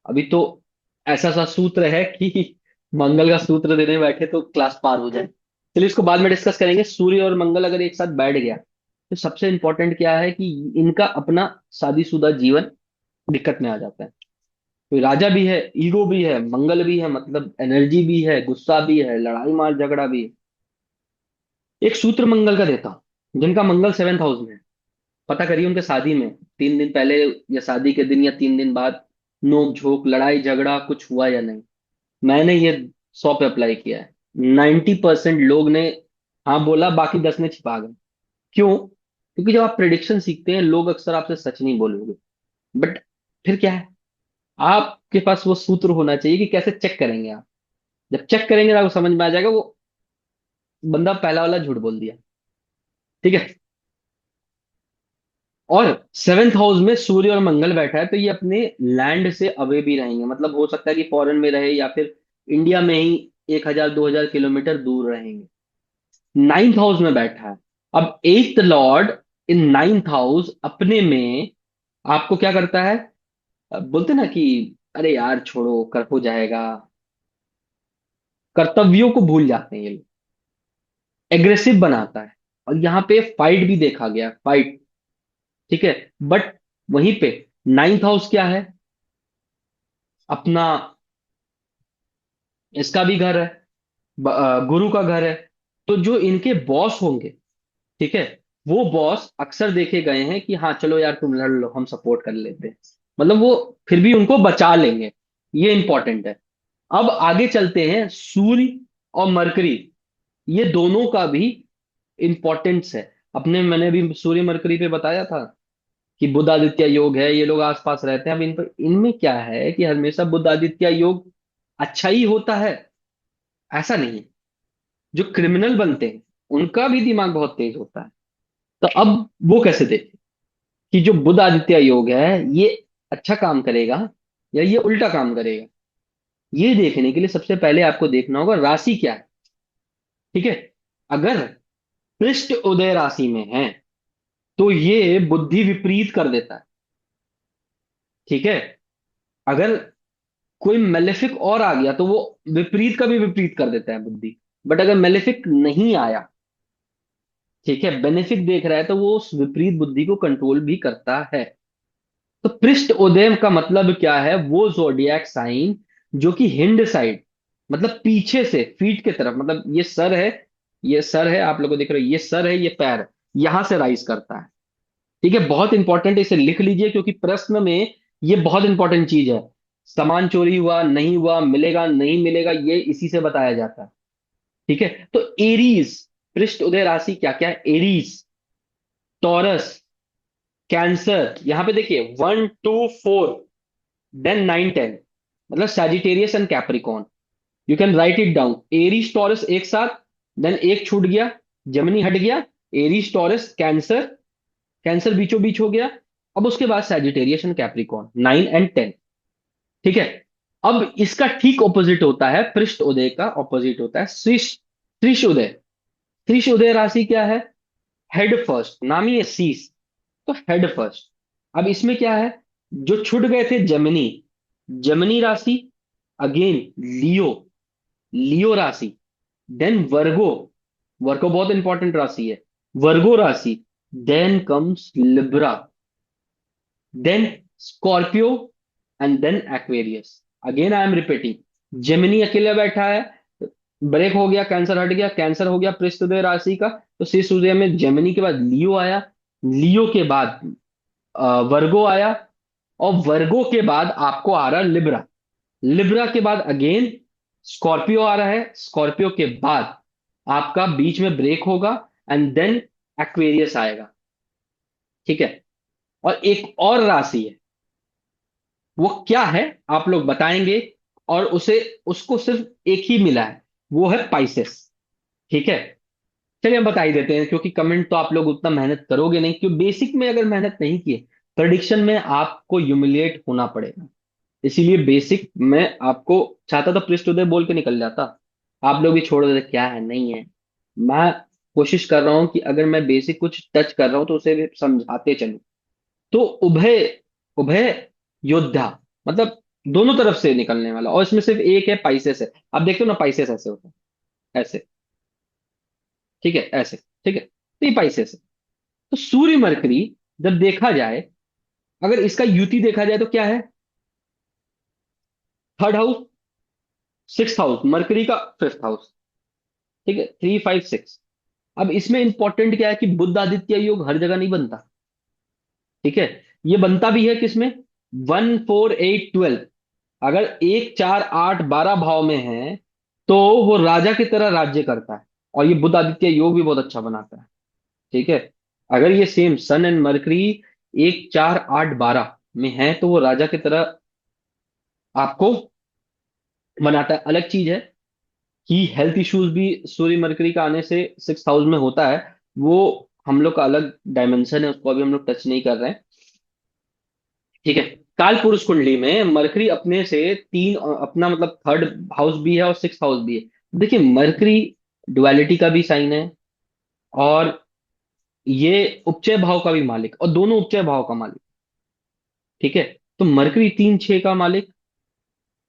अभी तो ऐसा सा सूत्र है कि मंगल का सूत्र देने बैठे तो क्लास पार हो जाए। चलिए इसको बाद में डिस्कस करेंगे। सूर्य और मंगल अगर एक साथ बैठ गया तो सबसे इंपॉर्टेंट क्या है कि इनका अपना शादीशुदा जीवन दिक्कत में आ जाता है। कोई राजा भी है, ईगो भी है, मंगल भी है, मतलब एनर्जी भी है, गुस्सा भी है, लड़ाई मार झगड़ा भी है। एक सूत्र मंगल का देता हूं, जिनका मंगल 7th हाउस में है। पता करिए उनके शादी में 3 दिन पहले, या शादी के दिन, या 3 दिन बाद नोक झोंक, लड़ाई झगड़ा कुछ हुआ या नहीं। मैंने ये 100 पे अप्लाई किया है। 90% लोग ने हाँ बोला, बाकी 10 ने छिपा गए। क्यों? क्योंकि जब आप प्रिडिक्शन सीखते हैं, लोग अक्सर आपसे सच नहीं बोलोगे। बट फिर क्या है, आपके पास वो सूत्र होना चाहिए कि कैसे चेक करेंगे आप। जब चेक करेंगे तो आपको समझ में आ जाएगा वो बंदा पहला वाला झूठ बोल दिया। ठीक है। और 7th हाउस में सूर्य और मंगल बैठा है, तो ये अपने लैंड से अवे भी रहेंगे। मतलब हो सकता है कि फॉरेन में रहे, या फिर इंडिया में ही 1000 2000 किलोमीटर दूर रहेंगे। 9th हाउस में बैठा है। अब 8th लॉर्ड इन 9th हाउस अपने में आपको क्या करता है, बोलते ना कि अरे यार छोड़ो, कर हो जाएगा, कर्तव्यों को भूल जाते हैं ये लोग, एग्रेसिव बनाता है। और यहाँ पे फाइट भी देखा गया, फाइट। ठीक है। बट वहीं पे 9th हाउस क्या है, अपना, इसका भी घर है, गुरु का घर है। तो जो इनके बॉस होंगे, ठीक है, वो बॉस अक्सर देखे गए हैं कि हाँ चलो यार तुम लड़ लो, हम सपोर्ट कर लेते हैं, मतलब वो फिर भी उनको बचा लेंगे। ये इंपॉर्टेंट है। अब आगे चलते हैं, सूर्य और मरकरी, ये दोनों का भी इंपॉर्टेंस है। अपने मैंने भी सूर्य मरकरी पे बताया था कि बुध आदित्य योग है, ये लोग आसपास रहते हैं। अब इन पर, इनमें क्या है कि हमेशा बुध आदित्य योग अच्छा ही होता है, ऐसा नहीं है। जो क्रिमिनल बनते हैं उनका भी दिमाग बहुत तेज होता है। तो अब वो कैसे देखें कि जो बुध आदित्य योग है ये अच्छा काम करेगा या ये उल्टा काम करेगा? ये देखने के लिए सबसे पहले आपको देखना होगा राशि क्या है। ठीक है, अगर पृष्ठ उदय राशि में है तो ये बुद्धि विपरीत कर देता है। ठीक है, अगर कोई मेलेफिक और आ गया तो वो विपरीत का भी विपरीत कर देता है बुद्धि। बट अगर मेलेफिक नहीं आया, ठीक है, बेनिफिक देख रहा है, तो वो उस विपरीत बुद्धि को कंट्रोल भी करता है। तो पृष्ठ उदय का मतलब क्या है? वो जोडियाक साइन जो कि हिंड साइड, मतलब पीछे से, फीट के तरफ, मतलब ये सर है, ये सर है, आप लोगों को दिख रहा है, ये सर है, ये पैर है, यहां से राइज करता है। ठीक है, बहुत इंपॉर्टेंट है, इसे लिख लीजिए क्योंकि प्रश्न में ये बहुत इंपॉर्टेंट चीज है। सामान चोरी हुआ नहीं हुआ, मिलेगा नहीं मिलेगा, ये इसी से बताया जाता है। ठीक है, तो एरीज, पृष्ठ उदय राशि क्या क्या है? एरीज, टॉरस, कैंसर, यहां पे देखिए 1 2 4, देन 9 10, मतलब Sagittarius and Capricorn. You can write it down, Aries taurus एक साथ, देन एक छूट गया, जेमिनी हट गया, एरीज टॉरस कैंसर, कैंसर बीचों बीच हो गया। अब उसके बाद सैजिटेरियस एंड कैप्रिकॉर्न 9 एंड 10। ठीक है, अब इसका ठीक ऑपोजिट होता है, पृष्ठ उदय का ऑपोजिट होता है श्रीष उदय। श्रीष उदय राशि क्या है? हेड फर्स्ट, नाम ही है शीश, तो हेड फर्स्ट। अब इसमें क्या है? जो छूट गए थे जेमिनी, जेमिनी राशि, अगेन लियो, लियो राशि, देन वर्गो, वर्गो बहुत इंपॉर्टेंट राशि है, वर्गो राशि, then comes Libra, then Scorpio, and then Aquarius. Again I am repeating, Gemini अकेले बैठा है, ब्रेक हो गया, कैंसर हट गया, कैंसर हो गया पृष्ठदेव राशि का, तो शीर्ष उदय में जेमिनी के बाद लियो आया, लियो के बाद वर्गो आया, और वर्गो के बाद आपको आ रहा लिब्रा, लिब्रा के बाद अगेन स्कॉर्पियो आ रहा है, स्कॉर्पियो के बाद आपका बीच में ब्रेक होगा, एंड देन एक्वेरियस आएगा। ठीक है, और एक और राशि है, वो क्या है आप लोग बताएंगे, और उसे, उसको सिर्फ एक ही मिला है, वो है पाइसेस। ठीक है, चलिए हम बता ही देते हैं क्योंकि कमेंट तो आप लोग उतना मेहनत करोगे नहीं, क्योंकि बेसिक में अगर मेहनत नहीं किए, प्रेडिक्शन में आपको ह्यूमिलिएट होना पड़ेगा। इसीलिए बेसिक में आपको चाहता था पृष्ठोदय बोल के निकल जाता, आप लोग भी छोड़ देते क्या है नहीं है। मैं कोशिश कर रहा हूं कि अगर मैं बेसिक कुछ टच कर रहा हूं तो उसे भी समझाते चलूं। तो उभय, उभय योद्धा, मतलब दोनों तरफ से निकलने वाला, और इसमें सिर्फ एक है पाइसेस है। आप देखते हो ना, पाइसेस ऐसे होता है, ऐसे। ठीक है, ऐसे। ठीक है, तो ये पाइसेस है। तो सूर्य मरकरी जब देखा जाए, अगर इसका युति देखा जाए तो क्या है? Third house, six house, mercury का फिफ्थ हाउस। ठीक है, 3 5 6। अब इसमें इंपॉर्टेंट क्या है कि बुध आदित्य योग हर जगह नहीं बनता। ठीक है, ये बनता भी है किसमें? 1 4 8 12। अगर 1 4 8 12 भाव में है तो वो राजा की तरह राज्य करता है, और ये बुध आदित्य योग भी बहुत अच्छा बनाता है। ठीक है, अगर ये सेम सन एंड मरकरी 1 4 8 12 में है तो वो राजा की तरह आपको बनाता है। अलग चीज है कि हेल्थ इश्यूज भी सूर्य मरकरी का आने से सिक्स हाउस में होता है, वो हम लोग का अलग डायमेंशन है, उसको अभी हम लोग टच नहीं कर रहे हैं। ठीक है, काल पुरुष कुंडली में मरकरी अपने से तीन, अपना मतलब थर्ड हाउस भी है और सिक्स हाउस भी है। देखिए मरकरी डुअलिटी का भी साइन है, और ये उपचय भाव का भी मालिक, और दोनों उपचय भाव का मालिक। ठीक है, तो मरकरी 3 6 का मालिक,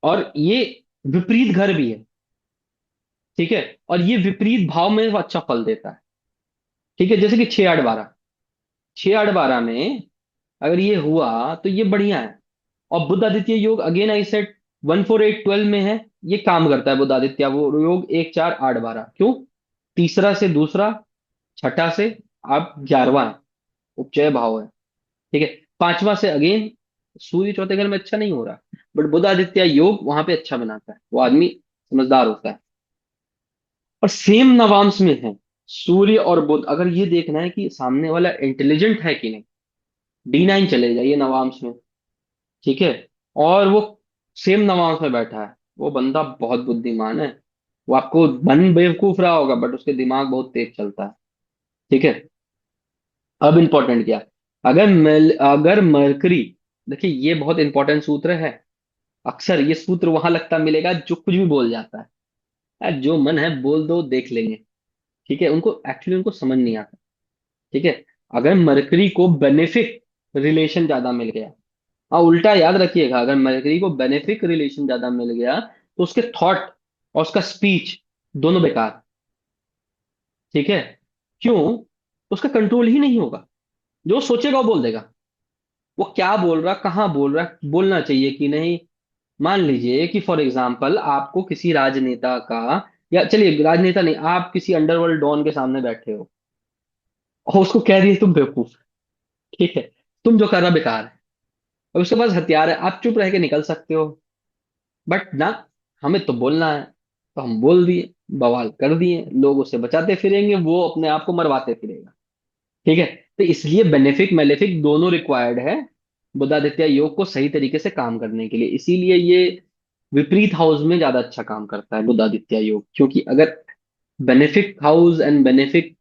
और ये विपरीत घर भी है। ठीक है, और ये विपरीत भाव में वो अच्छा फल देता है। ठीक है, जैसे कि 6 8 12, 6 8 12 में अगर ये हुआ तो ये बढ़िया है। और बुध आदित्य योग अगेन आई सेट 1 4 8 12 में है, ये काम करता है बुध आदित्य वो योग 1 4 8 12। क्यों? तीसरा से दूसरा, छठा से, आप 11वां है, उपचय भाव है। ठीक है। पांचवा से अगेन सूर्य चौथे घर में अच्छा नहीं हो रहा, बट बुध आदित्य योग वहां पे अच्छा बनाता है, वो आदमी समझदार होता है। और सेम नवांश में है सूर्य और बुध, अगर ये देखना है कि सामने वाला इंटेलिजेंट है कि नहीं, D9 चले जाइए नवांश में। ठीक है। और वो सेम नवांश में बैठा है, वो बंदा बहुत बुद्धिमान है। वो आपको बन बेवकूफ रहा होगा, बट उसके दिमाग बहुत तेज चलता है। ठीक है। अब इंपॉर्टेंट क्या, अगर मरकरी, देखिए ये बहुत इंपॉर्टेंट सूत्र है। अक्सर ये सूत्र वहां लगता मिलेगा जो कुछ भी बोल जाता है, जो मन है बोल दो देख लेंगे। ठीक है, उनको एक्चुअली उनको समझ नहीं आता। ठीक है। अगर मरकरी को बेनिफिक रिलेशन ज्यादा मिल गया, हाँ उल्टा याद रखिएगा, अगर मरकरी को बेनिफिक रिलेशन ज्यादा मिल गया तो उसके थॉट और उसका स्पीच दोनों बेकार। ठीक है। क्यों? उसका कंट्रोल ही नहीं होगा, जो वो सोचेगा वो बोल देगा। वो क्या बोल रहा, कहाँ बोल रहा, बोलना चाहिए कि नहीं। मान लीजिए कि फॉर एग्जाम्पल आपको किसी राजनेता का, या चलिए राजनेता नहीं, आप किसी अंडरवर्ल्ड डॉन के सामने बैठे हो और उसको कह दिए तुम बेवकूफ। ठीक है। तुम जो कर रहा बेकार है, और उसके पास हथियार है, आप चुप रह के निकल सकते हो, बट ना, हमें तो बोलना है, तो हम बोल दिए, बवाल कर दिए, लोग उसे बचाते फिरेंगे, वो अपने आप को मरवाते फिरेगा। ठीक है। तो इसलिए बेनिफिक मेलेफिक दोनों रिक्वायर्ड है बुधादित्य योग को सही तरीके से काम करने के लिए। इसीलिए ये विपरीत हाउस में ज्यादा अच्छा काम करता है बुधादित्य योग, क्योंकि अगर बेनिफिक हाउस एंड बेनिफिक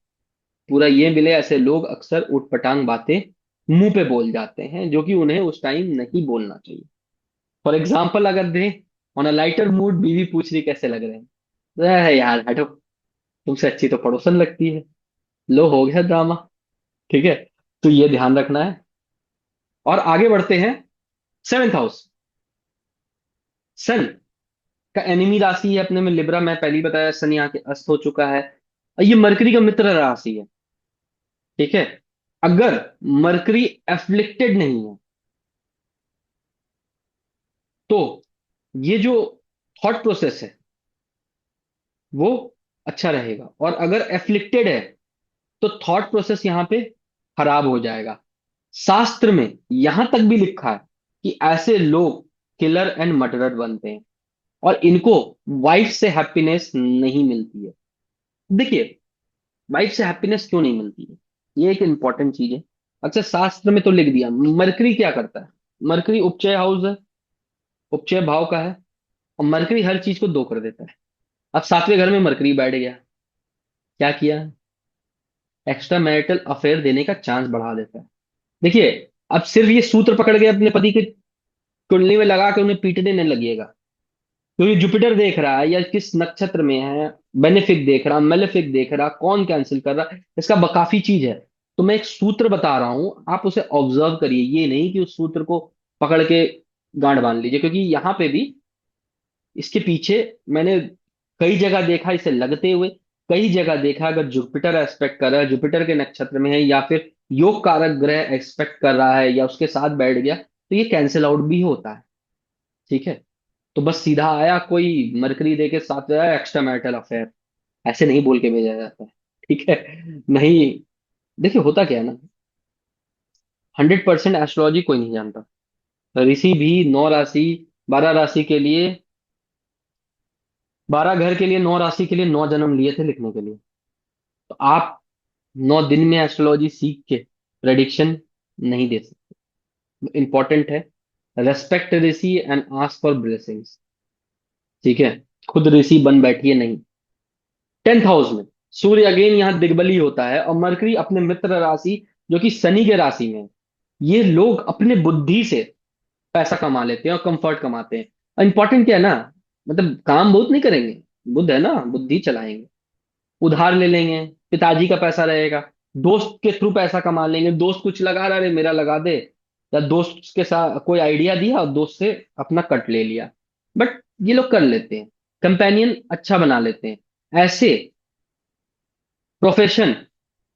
पूरा ये मिले, ऐसे लोग अक्सर उटपटांग बातें मुंह पे बोल जाते हैं जो कि उन्हें उस टाइम नहीं बोलना चाहिए। फॉर एग्जाम्पल अगर दें, ऑन अ लाइटर मूड बीवी पूछ रही कैसे लग रहे हैं, यार हटो, तुमसे अच्छी तो पड़ोसन लगती है। लो हो गया ड्रामा। ठीक है। तो ये ध्यान रखना है। और आगे बढ़ते हैं। सेवेंथ हाउस, सन का एनिमी राशि है अपने में लिब्रा, मैं पहले ही बताया, सन यहाँ के अस्त हो चुका है, और ये मरकरी का मित्र राशि है। ठीक है। अगर मरकरी एफ्लिक्टेड नहीं है तो ये जो थॉट प्रोसेस है वो अच्छा रहेगा, और अगर एफ्लिक्टेड है तो थॉट प्रोसेस यहां पे खराब हो जाएगा। शास्त्र में यहां तक भी लिखा है कि ऐसे लोग किलर एंड मर्डरर बनते हैं, और इनको वाइफ से हैप्पीनेस नहीं मिलती है। देखिए, वाइफ से हैप्पीनेस क्यों नहीं मिलती है, ये एक इंपॉर्टेंट चीज है। अच्छा, शास्त्र में तो लिख दिया। मरकरी क्या करता है, मरकरी उपचय हाउस है, उपचय भाव का है, और मरकरी हर चीज को दो कर देता है। अब सातवें घर में मरकरी बैठ गया, क्या किया, एक्स्ट्रा मैरिटल अफेयर देने का चांस बढ़ा देता है। देखिए, अब सिर्फ ये सूत्र पकड़ के अपने पति की कुंडली में लगा के उन्हें पीटने नहीं लगिएगा, क्योंकि जुपिटर देख रहा है या किस नक्षत्र में है, बेनिफिक देख रहा, मेलेफिक देख रहा, कौन कैंसिल कर रहा, इसका काफी चीज है। तो मैं एक सूत्र बता रहा हूं, आप उसे ऑब्जर्व करिए, ये नहीं कि उस सूत्र को पकड़ के गांड बांध लीजिए, क्योंकि यहाँ पे भी इसके पीछे मैंने कई जगह देखा इसे लगते हुए, कई जगह देखा अगर जुपिटर एस्पेक्ट कर रहा है, जुपिटर के नक्षत्र में है, या फिर योग कारक ग्रह एक्सपेक्ट कर रहा है या उसके साथ बैठ गया, तो ये कैंसिल आउट भी होता है। ठीक है। तो बस सीधा आया कोई मरकरी दे के साथ आया एक्स्ट्रा मैरिटल अफेयर, ऐसे नहीं बोल के भेजा जाता है। ठीक है। नहीं, देखिए होता क्या है ना, 100% एस्ट्रोलॉजी कोई नहीं जानता। ऋषि भी 9 राशि, 12 राशि के लिए, 12 घर के लिए, 9 राशि के लिए 9 जन्म लिए थे लिखने के लिए। तो आप 9 दिन में एस्ट्रोलॉजी सीख के प्रेडिक्शन नहीं दे सकते। इंपॉर्टेंट है, respect Rishi and ask for blessings. ठीक है। खुद ऋषि बन बैठिए नहीं। 10th हाउस में सूर्य अगेन यहाँ दिग्बली होता है, और मरकरी अपने मित्र राशि जो कि शनि के राशि में है। ये लोग अपने बुद्धि से पैसा कमा लेते हैं और कंफर्ट कमाते हैं। इंपॉर्टेंट क्या है ना, मतलब काम बहुत नहीं करेंगे, बुद्ध है ना, बुद्धि चलाएंगे, उधार ले लेंगे, पिताजी का पैसा रहेगा, दोस्त के थ्रू पैसा कमा लेंगे, दोस्त कुछ लगा रहा है मेरा लगा दे, या दोस्त के साथ कोई आइडिया दिया और दोस्त से अपना कट ले लिया। बट ये लोग कर लेते हैं, कंपेनियन अच्छा बना लेते हैं ऐसे प्रोफेशन,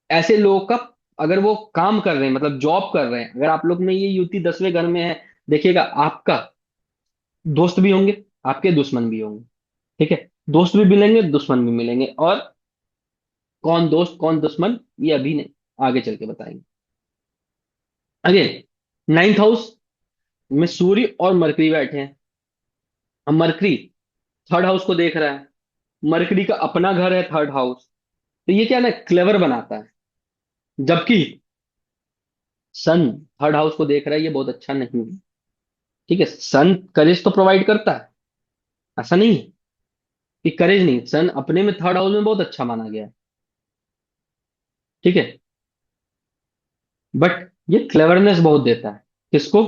ऐसे लोगों का। अगर वो काम कर रहे हैं, मतलब जॉब कर रहे हैं, अगर आप लोग में ये युति 10वें घर में है, देखिएगा आपका दोस्त भी होंगे, आपके दुश्मन भी होंगे। ठीक है। दोस्त भी मिलेंगे, दुश्मन भी मिलेंगे, और कौन दोस्त कौन दुश्मन ये अभी नहीं, आगे चल के बताएंगे। अगेन, नाइन्थ हाउस में सूर्य और मरकरी बैठे हैं। अब मरकरी थर्ड हाउस को देख रहा है, मरकरी का अपना घर है थर्ड हाउस। तो ये क्या ना क्लेवर बनाता है। जबकि सन थर्ड हाउस को देख रहा है, ये बहुत अच्छा नहीं है। ठीक है, सन करेज तो प्रोवाइड करता है, ऐसा नहीं है कि करेज नहीं, सन अपने में थर्ड हाउस में बहुत अच्छा माना गया है। ठीक है, बट ये क्लेवरनेस बहुत देता है। किसको?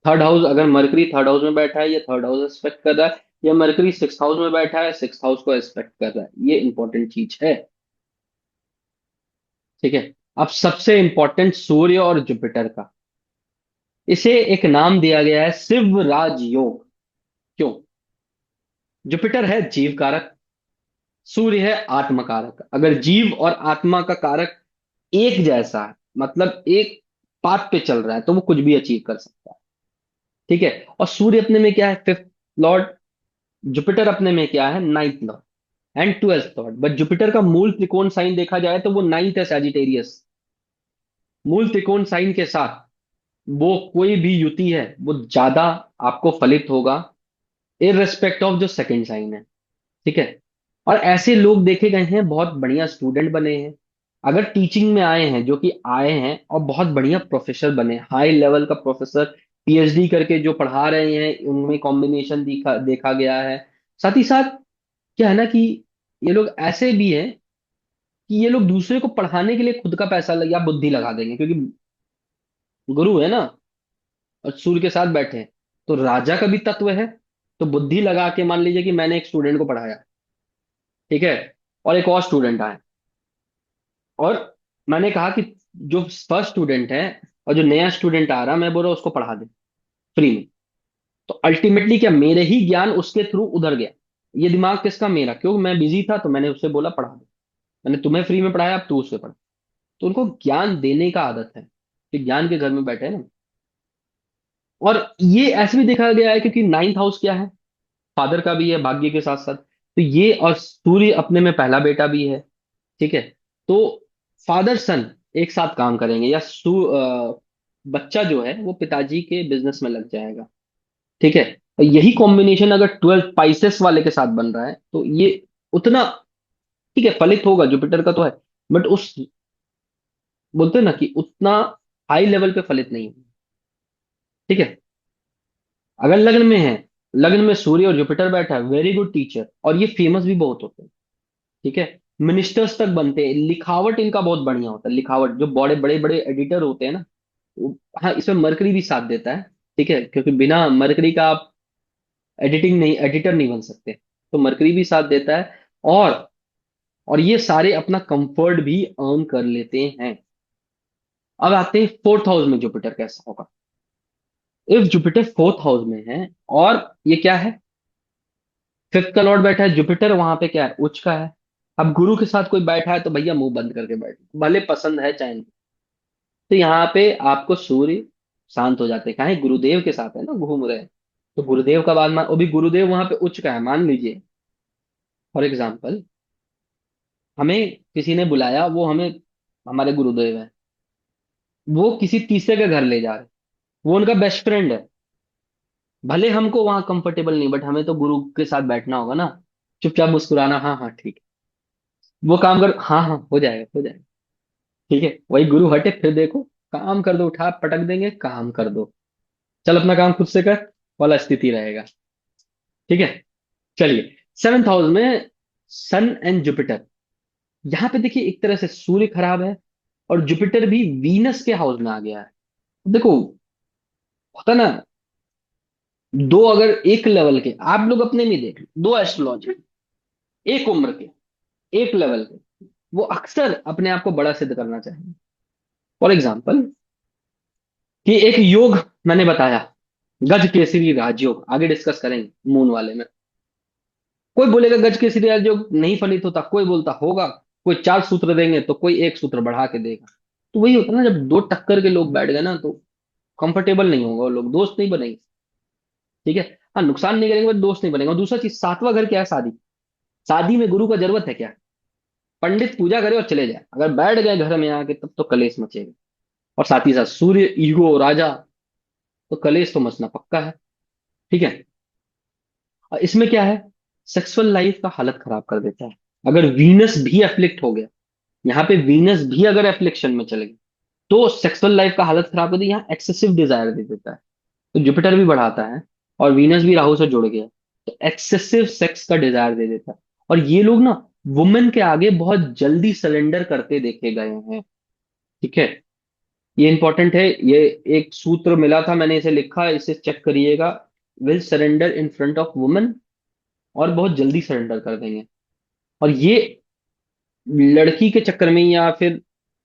थर्ड हाउस, अगर मरकरी थर्ड हाउस में बैठा है, ये थर्ड हाउस एक्सपेक्ट कर रहा है, या मरकरी सिक्स हाउस में बैठा है, सिक्स हाउस को एक्सपेक्ट कर रहा है, ये इंपॉर्टेंट चीज है। ठीक है। अब सबसे इंपॉर्टेंट सूर्य और जुपिटर का, इसे एक नाम दिया गया है शिव राज योग। क्यों? जुपिटर है जीव कारक, सूर्य है आत्म कारक। अगर जीव और आत्मा का कारक एक जैसा है, मतलब एक पाथ पे चल रहा है, तो वो कुछ भी अचीव कर सकता है। ठीक है। और सूर्य अपने में क्या है? Fifth Lord. जुपिटर अपने में क्या है? Ninth Lord and twelfth Lord. But Jupiter का मूल त्रिकोण साइन देखा जाए तो वो नाइन्थ है, सैजिटेरियस। मूल त्रिकोण साइन के साथ वो कोई भी युति है वो ज्यादा आपको फलित होगा, इररिस्पेक्ट ऑफ जो सेकंड साइन है। ठीक है। और ऐसे लोग देखे गए हैं, बहुत बढ़िया स्टूडेंट बने हैं, अगर टीचिंग में आए हैं, जो कि आए हैं और बहुत बढ़िया प्रोफेसर बने, हाई लेवल का प्रोफेसर, पीएचडी करके जो पढ़ा रहे हैं, उनमें कॉम्बिनेशन देखा देखा गया है। साथ ही साथ क्या है ना कि ये लोग ऐसे भी हैं कि ये लोग दूसरे को पढ़ाने के लिए खुद का पैसा या बुद्धि लगा देंगे, क्योंकि गुरु है ना और सूर्य के साथ बैठे हैं, तो राजा का भी तत्व है। तो बुद्धि लगा के मान लीजिए कि मैंने एक स्टूडेंट को पढ़ाया, ठीक है, और एक और स्टूडेंट आए, और मैंने कहा कि जो फर्स्ट स्टूडेंट है और जो नया स्टूडेंट आ रहा, मैं बोल रहा हूं उसको पढ़ा दे फ्री में। तो अल्टीमेटली क्या, मेरे ही ज्ञान उसके थ्रू उधर गया। ये दिमाग किसका? मेरा, क्योंकि मैं बिजी था तो मैंने उससे बोला पढ़ा दे। मैंने तुम्हें फ्री में पढ़ाया, अब तू उससे पढ़ा। तो उनको ज्ञान देने का आदत है, कि ज्ञान के घर में बैठे हैं ना। और ये ऐसे भी देखा गया है, क्योंकि नाइन्थ हाउस क्या है? फादर का भी है भाग्य के साथ साथ। तो ये, और सूर्य अपने में पहला बेटा भी है। ठीक है। तो फादर सन एक साथ काम करेंगे, या बच्चा जो है वो पिताजी के बिजनेस में लग जाएगा। ठीक है। और यही कॉम्बिनेशन अगर ट्वेल्थ पाइसेस वाले के साथ बन रहा है, तो ये उतना, ठीक है, फलित होगा, जुपिटर का तो है, बट उस, बोलते हैं ना कि उतना हाई लेवल पे फलित नहीं होगा। ठीक है। अगर लग्न में है, लग्न में सूर्य और जुपिटर बैठा है, वेरी गुड टीचर, और ये फेमस भी बहुत होते हैं। ठीक है। मिनिस्टर्स तक बनते हैं, लिखावट इनका बहुत बढ़िया होता है, लिखावट, जो बड़े बड़े बड़े एडिटर होते हैं ना, हाँ, इसमें मरकरी भी साथ देता है। ठीक है, क्योंकि बिना मरकरी का आप एडिटिंग नहीं, एडिटर नहीं बन सकते, तो मरकरी भी साथ देता है। और और ये सारे अपना कंफर्ट भी अर्न कर लेते हैं। अब आते हैं फोर्थ हाउस में जुपिटर कैसा होगा। इफ जुपिटर फोर्थ हाउस में है, और ये क्या है? फिफ्थ का लॉर्ड बैठा है, जुपिटर वहां पे क्या है? उच्च का है। अब गुरु के साथ कोई बैठा है तो भैया मुंह बंद करके बैठ, भले पसंद है चाहे नहीं। तो यहाँ पे आपको सूर्य शांत हो जाते हैं, कहा है गुरुदेव के साथ है ना, घूम रहे हैं। तो गुरुदेव का बात मान, वो भी गुरुदेव वहां पे उच्च का है, मान लीजिए फॉर एग्जाम्पल, हमें किसी ने बुलाया, वो हमें, हमारे गुरुदेव है, वो किसी तीसरे के घर ले जा रहे, वो उनका बेस्ट फ्रेंड है, भले हमको वहां कंफर्टेबल नहीं, बट हमें तो गुरु के साथ बैठना होगा ना, चुपचाप मुस्कुराना, हाँ हाँ ठीक है, वो काम कर, हाँ हाँ हो जाएगा हो जाएगा। ठीक है, वही गुरु हटे, फिर देखो, काम कर दो, उठा पटक देंगे, काम कर दो, चल अपना काम खुद से कर, वाला स्थिति रहेगा। ठीक है। चलिए, सेवेंथ हाउस में सन एंड जुपिटर। यहां पे देखिए, एक तरह से सूर्य खराब है, और जुपिटर भी वीनस के हाउस में आ गया है। देखो, होता ना, दो अगर एक लेवल के, आप लोग अपने में देख लो, दो एस्ट्रोलॉजर एक उम्र के, एक लेवल के, वो अक्सर अपने आप को बड़ा सिद्ध करना चाहेंगे। फॉर एग्जाम्पल, कि एक योग मैंने बताया, गज केसरी राजयोग, आगे डिस्कस करेंगे मून वाले में। कोई बोलेगा गज केसरी राजयोग नहीं फलित होता, कोई बोलता होगा, कोई चार सूत्र देंगे तो कोई एक सूत्र बढ़ा के देगा। तो वही होता ना, जब दो टक्कर के लोग बैठ गए ना, तो कंफर्टेबल नहीं होगा, वो लोग दोस्त नहीं बनेंगे। ठीक है। हाँ, नुकसान नहीं करेंगे बट दोस्त नहीं बनेगा। और दूसरा चीज, सातवां घर क्या है? शादी। शादी में गुरु का जरूरत है क्या? पंडित पूजा करे और चले जाए, अगर बैठ गए घर में आके तब तो कलेश मचेगा। और साथ ही साथ सूर्य ईगो राजा, तो कलेश तो मचना पक्का है। ठीक है। और इसमें क्या है, सेक्सुअल लाइफ का हालत खराब कर देता है। अगर वीनस भी एफ्लिक्ट हो गया, यहाँ पे वीनस भी अगर एफ्लिक्शन में चले गए, तो सेक्सुअल लाइफ का हालत खराब कर देती है, यहाँ एक्सेसिव डिजायर दे देता है। तो जुपिटर भी बढ़ाता है, और वीनस भी राहु से जुड़ गया, तो एक्सेसिव सेक्स का डिजायर दे देता है। और ये लोग ना वुमेन के आगे बहुत जल्दी सरेंडर करते देखे गए हैं। ठीक है। ये इंपॉर्टेंट है, ये एक सूत्र मिला था, मैंने इसे लिखा, इसे चेक करिएगा। Will surrender in front of women, और बहुत जल्दी सरेंडर कर देंगे। और ये लड़की के चक्कर में या फिर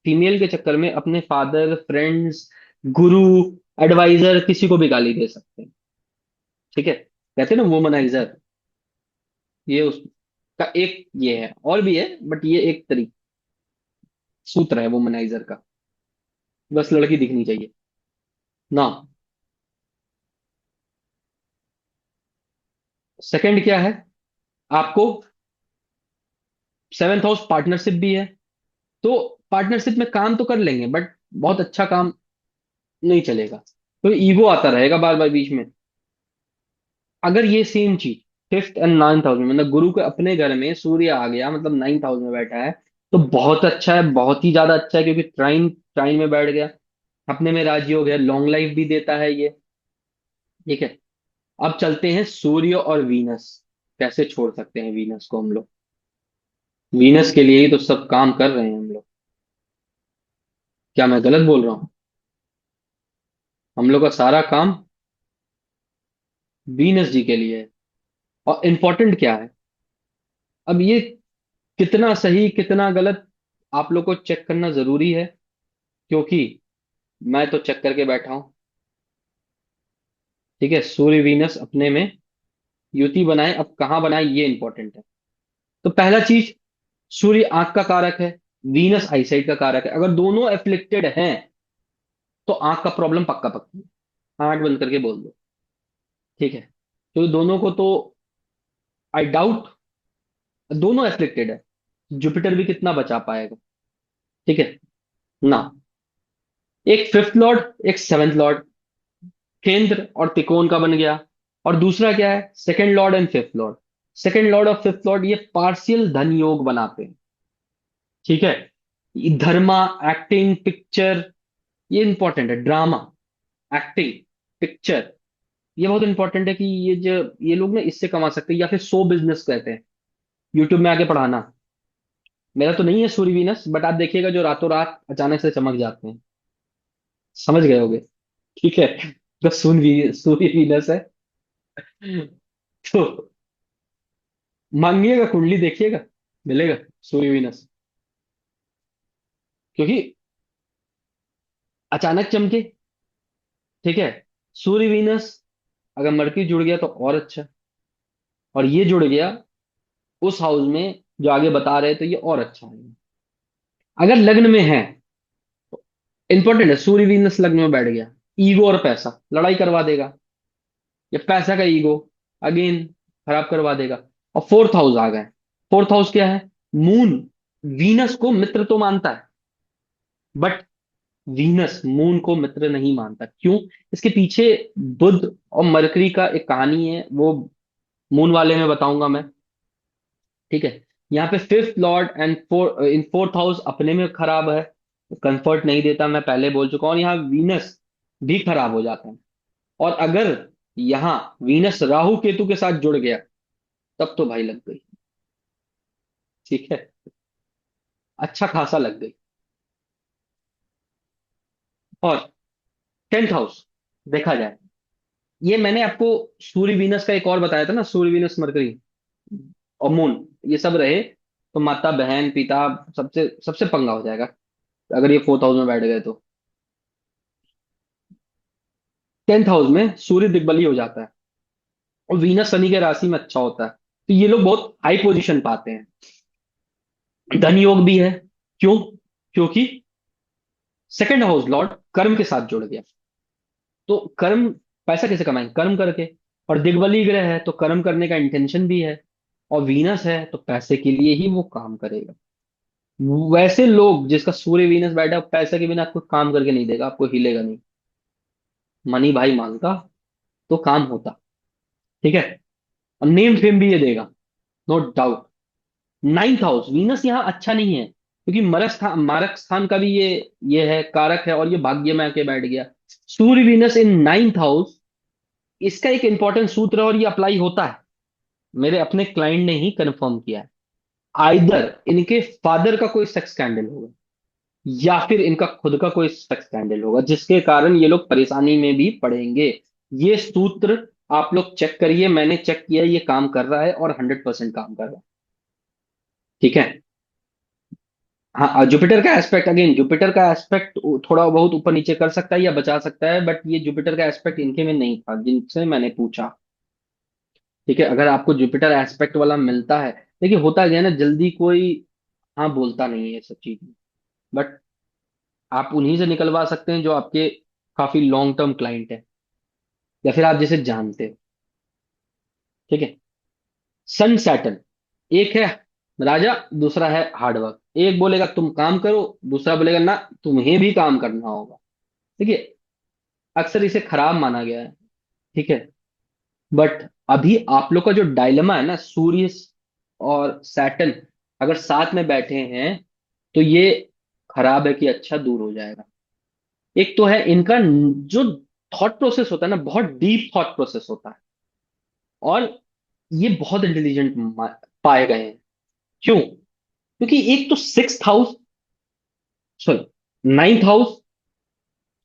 फीमेल के चक्कर में अपने फादर, फ्रेंड्स, गुरु, एडवाइजर, किसी को भी गाली दे सकते हैं। ठीक है, कहते हैं ना वुमनाइजर, ये उसका एक ये है, और भी है बट ये एक तरीका सूत्र है वुमनाइजर का। बस लड़की दिखनी चाहिए ना। सेकंड क्या है, आपको सेवेंथ हाउस पार्टनरशिप भी है, तो पार्टनरशिप में काम तो कर लेंगे बट बहुत अच्छा काम नहीं चलेगा, तो ईगो आता रहेगा बार बार बीच में। अगर ये सेम चीज फिफ्थ एंड नाइन्थ हाउस में, मतलब गुरु के अपने घर में सूर्य आ गया, मतलब नाइन्थ हाउस में बैठा है, तो बहुत अच्छा है, बहुत ही ज्यादा अच्छा है, क्योंकि ट्राइन ट्राइन में बैठ गया, अपने में राजी हो गया, लॉन्ग लाइफ भी देता है ये। ठीक है। अब चलते हैं सूर्य और वीनस। कैसे छोड़ सकते हैं वीनस को हम लोग, वीनस के लिए ही तो सब काम कर रहे हैं हम लोग। क्या मैं गलत बोल रहा हूँ? हम लोग का सारा काम वीनस जी के लिए है। और इम्पोर्टेंट क्या है, अब ये कितना सही कितना गलत आप लोग को चेक करना जरूरी है, क्योंकि मैं तो चेक करके बैठा हूं। ठीक है, सूर्य वीनस अपने में युति बनाए, अब कहाँ बनाए ये इंपॉर्टेंट है। तो पहला चीज, सूर्य आंख का कारक है, वीनस आईसाइट का कारक है, अगर दोनों एफ्लिक्टेड हैं तो आंख का प्रॉब्लम पक्का पक्की है, आंख बंद करके बोल दो। ठीक है, तो दोनों को तो आई डाउट, दोनों एफ्लिक्टेड है, जुपिटर भी कितना बचा पाएगा। ठीक है ना। एक फिफ्थ लॉर्ड, एक सेवेंथ लॉर्ड, केंद्र और त्रिकोण का बन गया। और दूसरा क्या है, second Lord and fifth Lord. Second Lord और फिफ्थ लॉर्ड ये पार्शियल धन योग बनाते हैं। ठीक है। ये धर्मा, एक्टिंग, पिक्चर, ये इंपॉर्टेंट है, ड्रामा, एक्टिंग, पिक्चर, ये बहुत इंपॉर्टेंट है कि ये जो ये लोग ना इससे कमा सकते हैं, या फिर शो बिजनेस कहते हैं, यूट्यूब में आके पढ़ाना। मेरा तो नहीं है सूर्य वीनस, बट आप देखिएगा जो रातों रात अचानक से चमक जाते हैं, समझ गए होगे। ठीक है, तो सूर्य वीनस है, तो मांगिएगा, कुंडली देखिएगा, मिलेगा सूर्य वीनस, क्योंकि अचानक चमके। ठीक है, सूर्य वीनस, अगर मर्क्यूरी जुड़ गया तो और अच्छा, और ये जुड़ गया उस हाउस में जो आगे बता रहे, तो ये और अच्छा है। अगर लग्न में है, इंपॉर्टेंट है, सूर्य वीनस लग्न में बैठ गया, ईगो और पैसा लड़ाई करवा देगा, या पैसा का ईगो अगेन खराब करवा देगा। और फोर्थ हाउस आ गए, फोर्थ हाउस क्या है, मून वीनस को मित्र तो मानता है, बट वीनस मून को मित्र नहीं मानता, क्यों? इसके पीछे बुध और मरकरी का एक कहानी है, वो मून वाले में बताऊंगा मैं। ठीक है। यहाँ पे fifth Lord and in fourth house अपने में खराब है, कंफर्ट नहीं देता, मैं पहले बोल चुका हूँ, और यहाँ वीनस भी खराब हो जाता है। और अगर यहाँ वीनस राहु केतु के साथ जुड़ गया, तब तो भाई लग गई। ठीक है, अच्छा खासा लग गई। और टेंथ हाउस देखा जाए, ये मैंने आपको सूर्य वीनस का एक और बताया था ना, सूर्य वीनस मरकरी और मून, ये सब रहे तो माता बहन पिता सबसे सबसे पंगा हो जाएगा, अगर ये फोर्थ हाउस में बैठ गए तो। टेंथ हाउस में सूर्य दिग्बली हो जाता है, और वीनस शनि के राशि में अच्छा होता है, तो ये लोग बहुत हाई पोजीशन पाते हैं। धन योग भी है, क्यों? क्योंकि सेकंड हाउस लॉर्ड कर्म के साथ जुड़ गया, तो कर्म, पैसा कैसे कमाएंगे, कर्म करके। और दिग्बली ग्रह है तो कर्म करने का इंटेंशन भी है, और वीनस है तो पैसे के लिए ही वो काम करेगा। वैसे लोग जिसका सूर्य वीनस बैठा है, पैसे के बिना आपको काम करके नहीं देगा, आपको हिलेगा नहीं। मनी भाई मांगता तो काम होता। ठीक है। और नेम फेम भी ये देगा, no doubt. Ninth house Venus यहाँ अच्छा नहीं है, क्योंकि मारक स्थान का भी ये है, कारक है, और ये भाग्य में आके बैठ गया। सूर्य वीनस इन नाइन्थ हाउस, इसका एक इंपॉर्टेंट सूत्र है और ये अप्लाई होता है। मेरे अपने क्लाइंट ने ही कंफर्म किया है। आइदर इनके फादर का कोई सेक्स स्कैंडल होगा, या फिर इनका खुद का कोई सेक्स स्कैंडल होगा, जिसके कारण ये लोग परेशानी में भी पड़ेंगे। ये सूत्र आप लोग चेक करिए, मैंने चेक किया, ये काम कर रहा है और 100% काम कर रहा है। ठीक है। हाँ, जुपिटर का एस्पेक्ट, अगेन जुपिटर का एस्पेक्ट थोड़ा बहुत ऊपर नीचे कर सकता है या बचा सकता है, बट ये जुपिटर का एस्पेक्ट इनके में नहीं था जिनसे मैंने पूछा। ठीक है। अगर आपको जुपिटर एस्पेक्ट वाला मिलता है, देखिए होता क्या है ना, जल्दी कोई हाँ बोलता नहीं है ये सब चीज। बट आप उन्हीं से निकलवा सकते हैं जो आपके काफी लॉन्ग टर्म क्लाइंट है, या फिर आप जिसे जानते हो। ठीक है। सन सैटर्न, एक है राजा, दूसरा है हार्डवर्क। एक बोलेगा तुम काम करो, दूसरा बोलेगा ना, तुम्हें भी काम करना होगा। देखिए, अक्सर इसे खराब माना गया है। ठीक है। बट अभी आप लोग का जो डायलेमा है ना, सूर्य और सैटर्न अगर साथ में बैठे हैं, तो ये खराब है कि अच्छा दूर हो जाएगा। एक तो है इनका जो थॉट प्रोसेस होता है ना, बहुत डीप थॉट प्रोसेस होता है, और ये बहुत इंटेलिजेंट पाए गए हैं। क्यों? क्योंकि एक तो six house, sorry, ninth house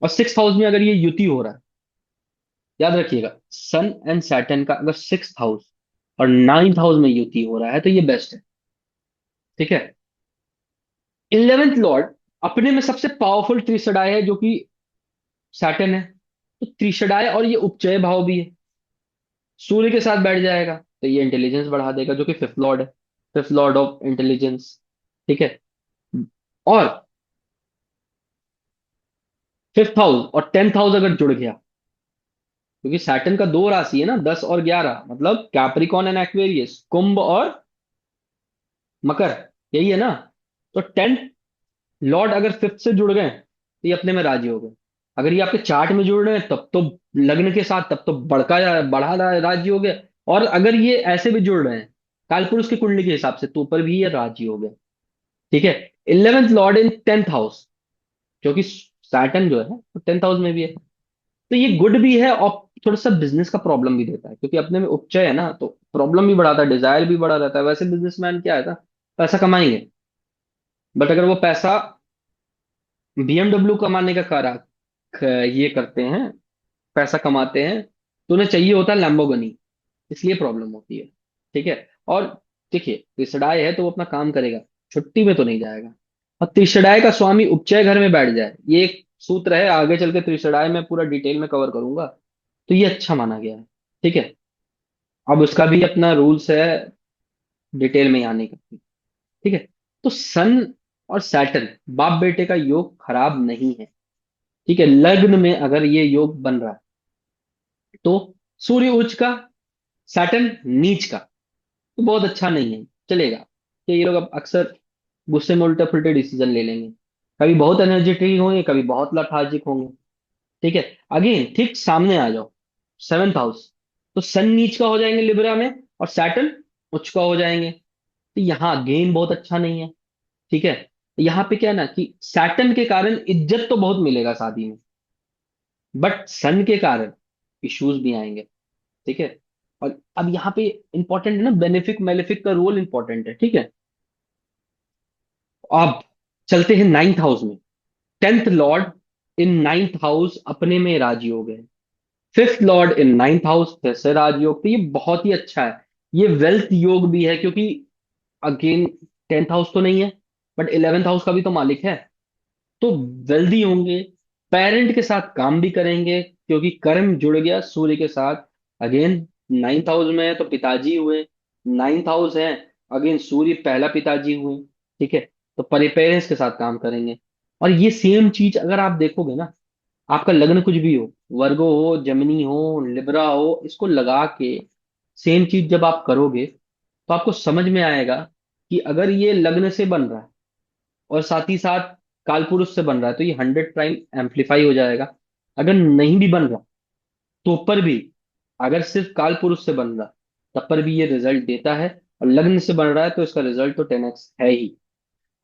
और सिक्स हाउस में अगर ये युति हो रहा है, याद रखिएगा, सन एंड सैटर्न का अगर सिक्स हाउस और नाइन्थ हाउस में युति हो रहा है तो ये बेस्ट है। ठीक है। इलेवेंथ लॉर्ड अपने में सबसे पावरफुल त्रिशदाय है, जो कि सैटर्न है। तो त्रिशदाय और ये उपचय भाव भी है, सूर्य के साथ बैठ जाएगा तो ये इंटेलिजेंस बढ़ा देगा, जो कि फिफ्थ लॉर्ड है, फिफ्थ लॉर्ड ऑफ इंटेलिजेंस। ठीक है। और फिफ्थ हाउस और टेंथ हाउस अगर जुड़ गया, क्योंकि सैटर्न का दो राशि है ना, 10 और 11, मतलब कैप्रिकॉन एंड एक्वेरियस, कुंभ और मकर, यही है ना। तो टेंथ लॉर्ड अगर फिफ्थ से जुड़ गए तो ये अपने में राजी हो गए। अगर ये आपके चार्ट में जुड़ रहे हैं तब तो लग्न के साथ, तब तो राजी हो गए। और अगर ये ऐसे भी जुड़ रहे हैं कालपुरुष की कुंडली के हिसाब से, तो ऊपर भी ये राजी हो गए। ठीक है। Eleventh Lord in tenth house, क्योंकि सैटर्न जो है वो टेंथ हाउस में भी है, तो ये गुड भी है, और थोड़ा सा बिजनेस का प्रॉब्लम भी देता है, क्योंकि अपने में उपचय है ना, तो प्रॉब्लम भी बढ़ाता है, डिजायर भी बढ़ा रहता है। वैसे बिजनेसमैन क्या है ना, पैसा कमाएंगे, बट अगर वो पैसा बीएमडब्ल्यू कमाने का ये करते हैं, पैसा कमाते हैं, तो उन्हें चाहिए होता है लैम्बोर्गिनी, इसलिए प्रॉब्लम होती है। ठीक है। और देखिए, त्रिशदाय है तो वो अपना काम करेगा, छुट्टी में तो नहीं जाएगा। और त्रिशदाय का स्वामी उपचय घर में बैठ जाए, ये एक सूत्र है, आगे चल के त्रिशदाय में पूरा डिटेल में कवर करूंगा, तो ये अच्छा माना गया है। ठीक है। अब उसका भी अपना रूल्स है, डिटेल में आने का। ठीक है। तो सन और सैटर्न बाप बेटे का योग खराब नहीं है। ठीक है। लग्न में अगर ये योग बन रहा है, तो सूर्य उच्च का, सैटर्न नीच का, तो बहुत अच्छा नहीं है, चलेगा। कि ये लोग अब अक्सर गुस्से में उल्टे पुल्टे डिसीजन ले लेंगे, कभी बहुत एनर्जेटिक होंगे, कभी बहुत लथार्जिक होंगे। ठीक है। अगेन ठीक सामने आ जाओ, सेवेंथ हाउस, तो सन नीच का हो जाएंगे लिब्रा में, और सैटर्न उच्च का हो जाएंगे, तो यहाँ गेन बहुत अच्छा नहीं है। ठीक है। तो यहाँ पे क्या है ना, कि सैटर्न के कारण इज्जत तो बहुत मिलेगा शादी में, बट सन के कारण इश्यूज भी आएंगे। ठीक है। और अब यहाँ पे इंपॉर्टेंट है ना, बेनिफिक मेलेफिक का रोल इंपॉर्टेंट है। ठीक है। अब चलते हैं नाइन्थ हाउस में। Tenth Lord in ninth house अपने में राजयोग है, fifth Lord in ninth house फिर से राजयोग, तो ये बहुत ही अच्छा है। ये वेल्थ योग भी है, क्योंकि अगेन टेंथ हाउस तो नहीं है, बट इलेवेंथ हाउस का भी तो मालिक है, तो वेल्दी होंगे, पेरेंट के साथ काम भी करेंगे, क्योंकि कर्म जुड़ गया सूर्य के साथ। अगेन नाइन्थ हाउस में है तो पिताजी हुए, नाइन्थ हाउस है, अगेन सूर्य पहला पिताजी हुए। ठीक है। तो पेरेंट्स के साथ काम करेंगे। और ये सेम चीज अगर आप देखोगे ना, आपका लग्न कुछ भी हो, वर्गो हो, जमिनी हो, लिब्रा हो, इसको लगा के सेम चीज जब आप करोगे, तो आपको समझ में आएगा कि अगर ये लग्न से बन रहा है, और साथ ही साथ कालपुरुष से बन रहा है, तो ये 100 टाइम एम्पलीफाई हो जाएगा। अगर नहीं भी बन रहा तो पर भी, अगर सिर्फ काल पुरुष से बन रहा तब पर भी ये रिजल्ट देता है। और लग्न से बन रहा है तो इसका रिजल्ट तो 10x है ही।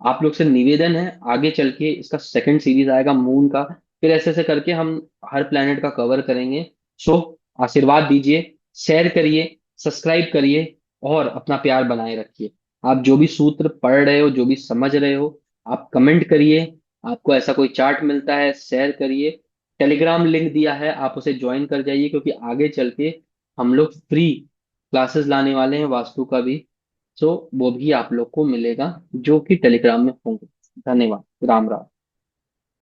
आप लोग से निवेदन है, आगे चल के इसका सेकंड सीरीज आएगा मून का, फिर ऐसे ऐसे करके हम हर प्लेनेट का कवर करेंगे। सो आशीर्वाद दीजिए, शेयर करिए, सब्सक्राइब करिए, और अपना प्यार बनाए रखिए। आप जो भी सूत्र पढ़ रहे हो, जो भी समझ रहे हो, आप कमेंट करिए। आपको ऐसा कोई चार्ट मिलता है, शेयर करिए। टेलीग्राम लिंक दिया है, आप उसे ज्वाइन कर जाइए, क्योंकि आगे चल के हम लोग फ्री क्लासेस लाने वाले हैं वास्तु का भी। सो वो भी आप लोग को मिलेगा, जो कि टेलीग्राम में होंगे। धन्यवाद। राम राम।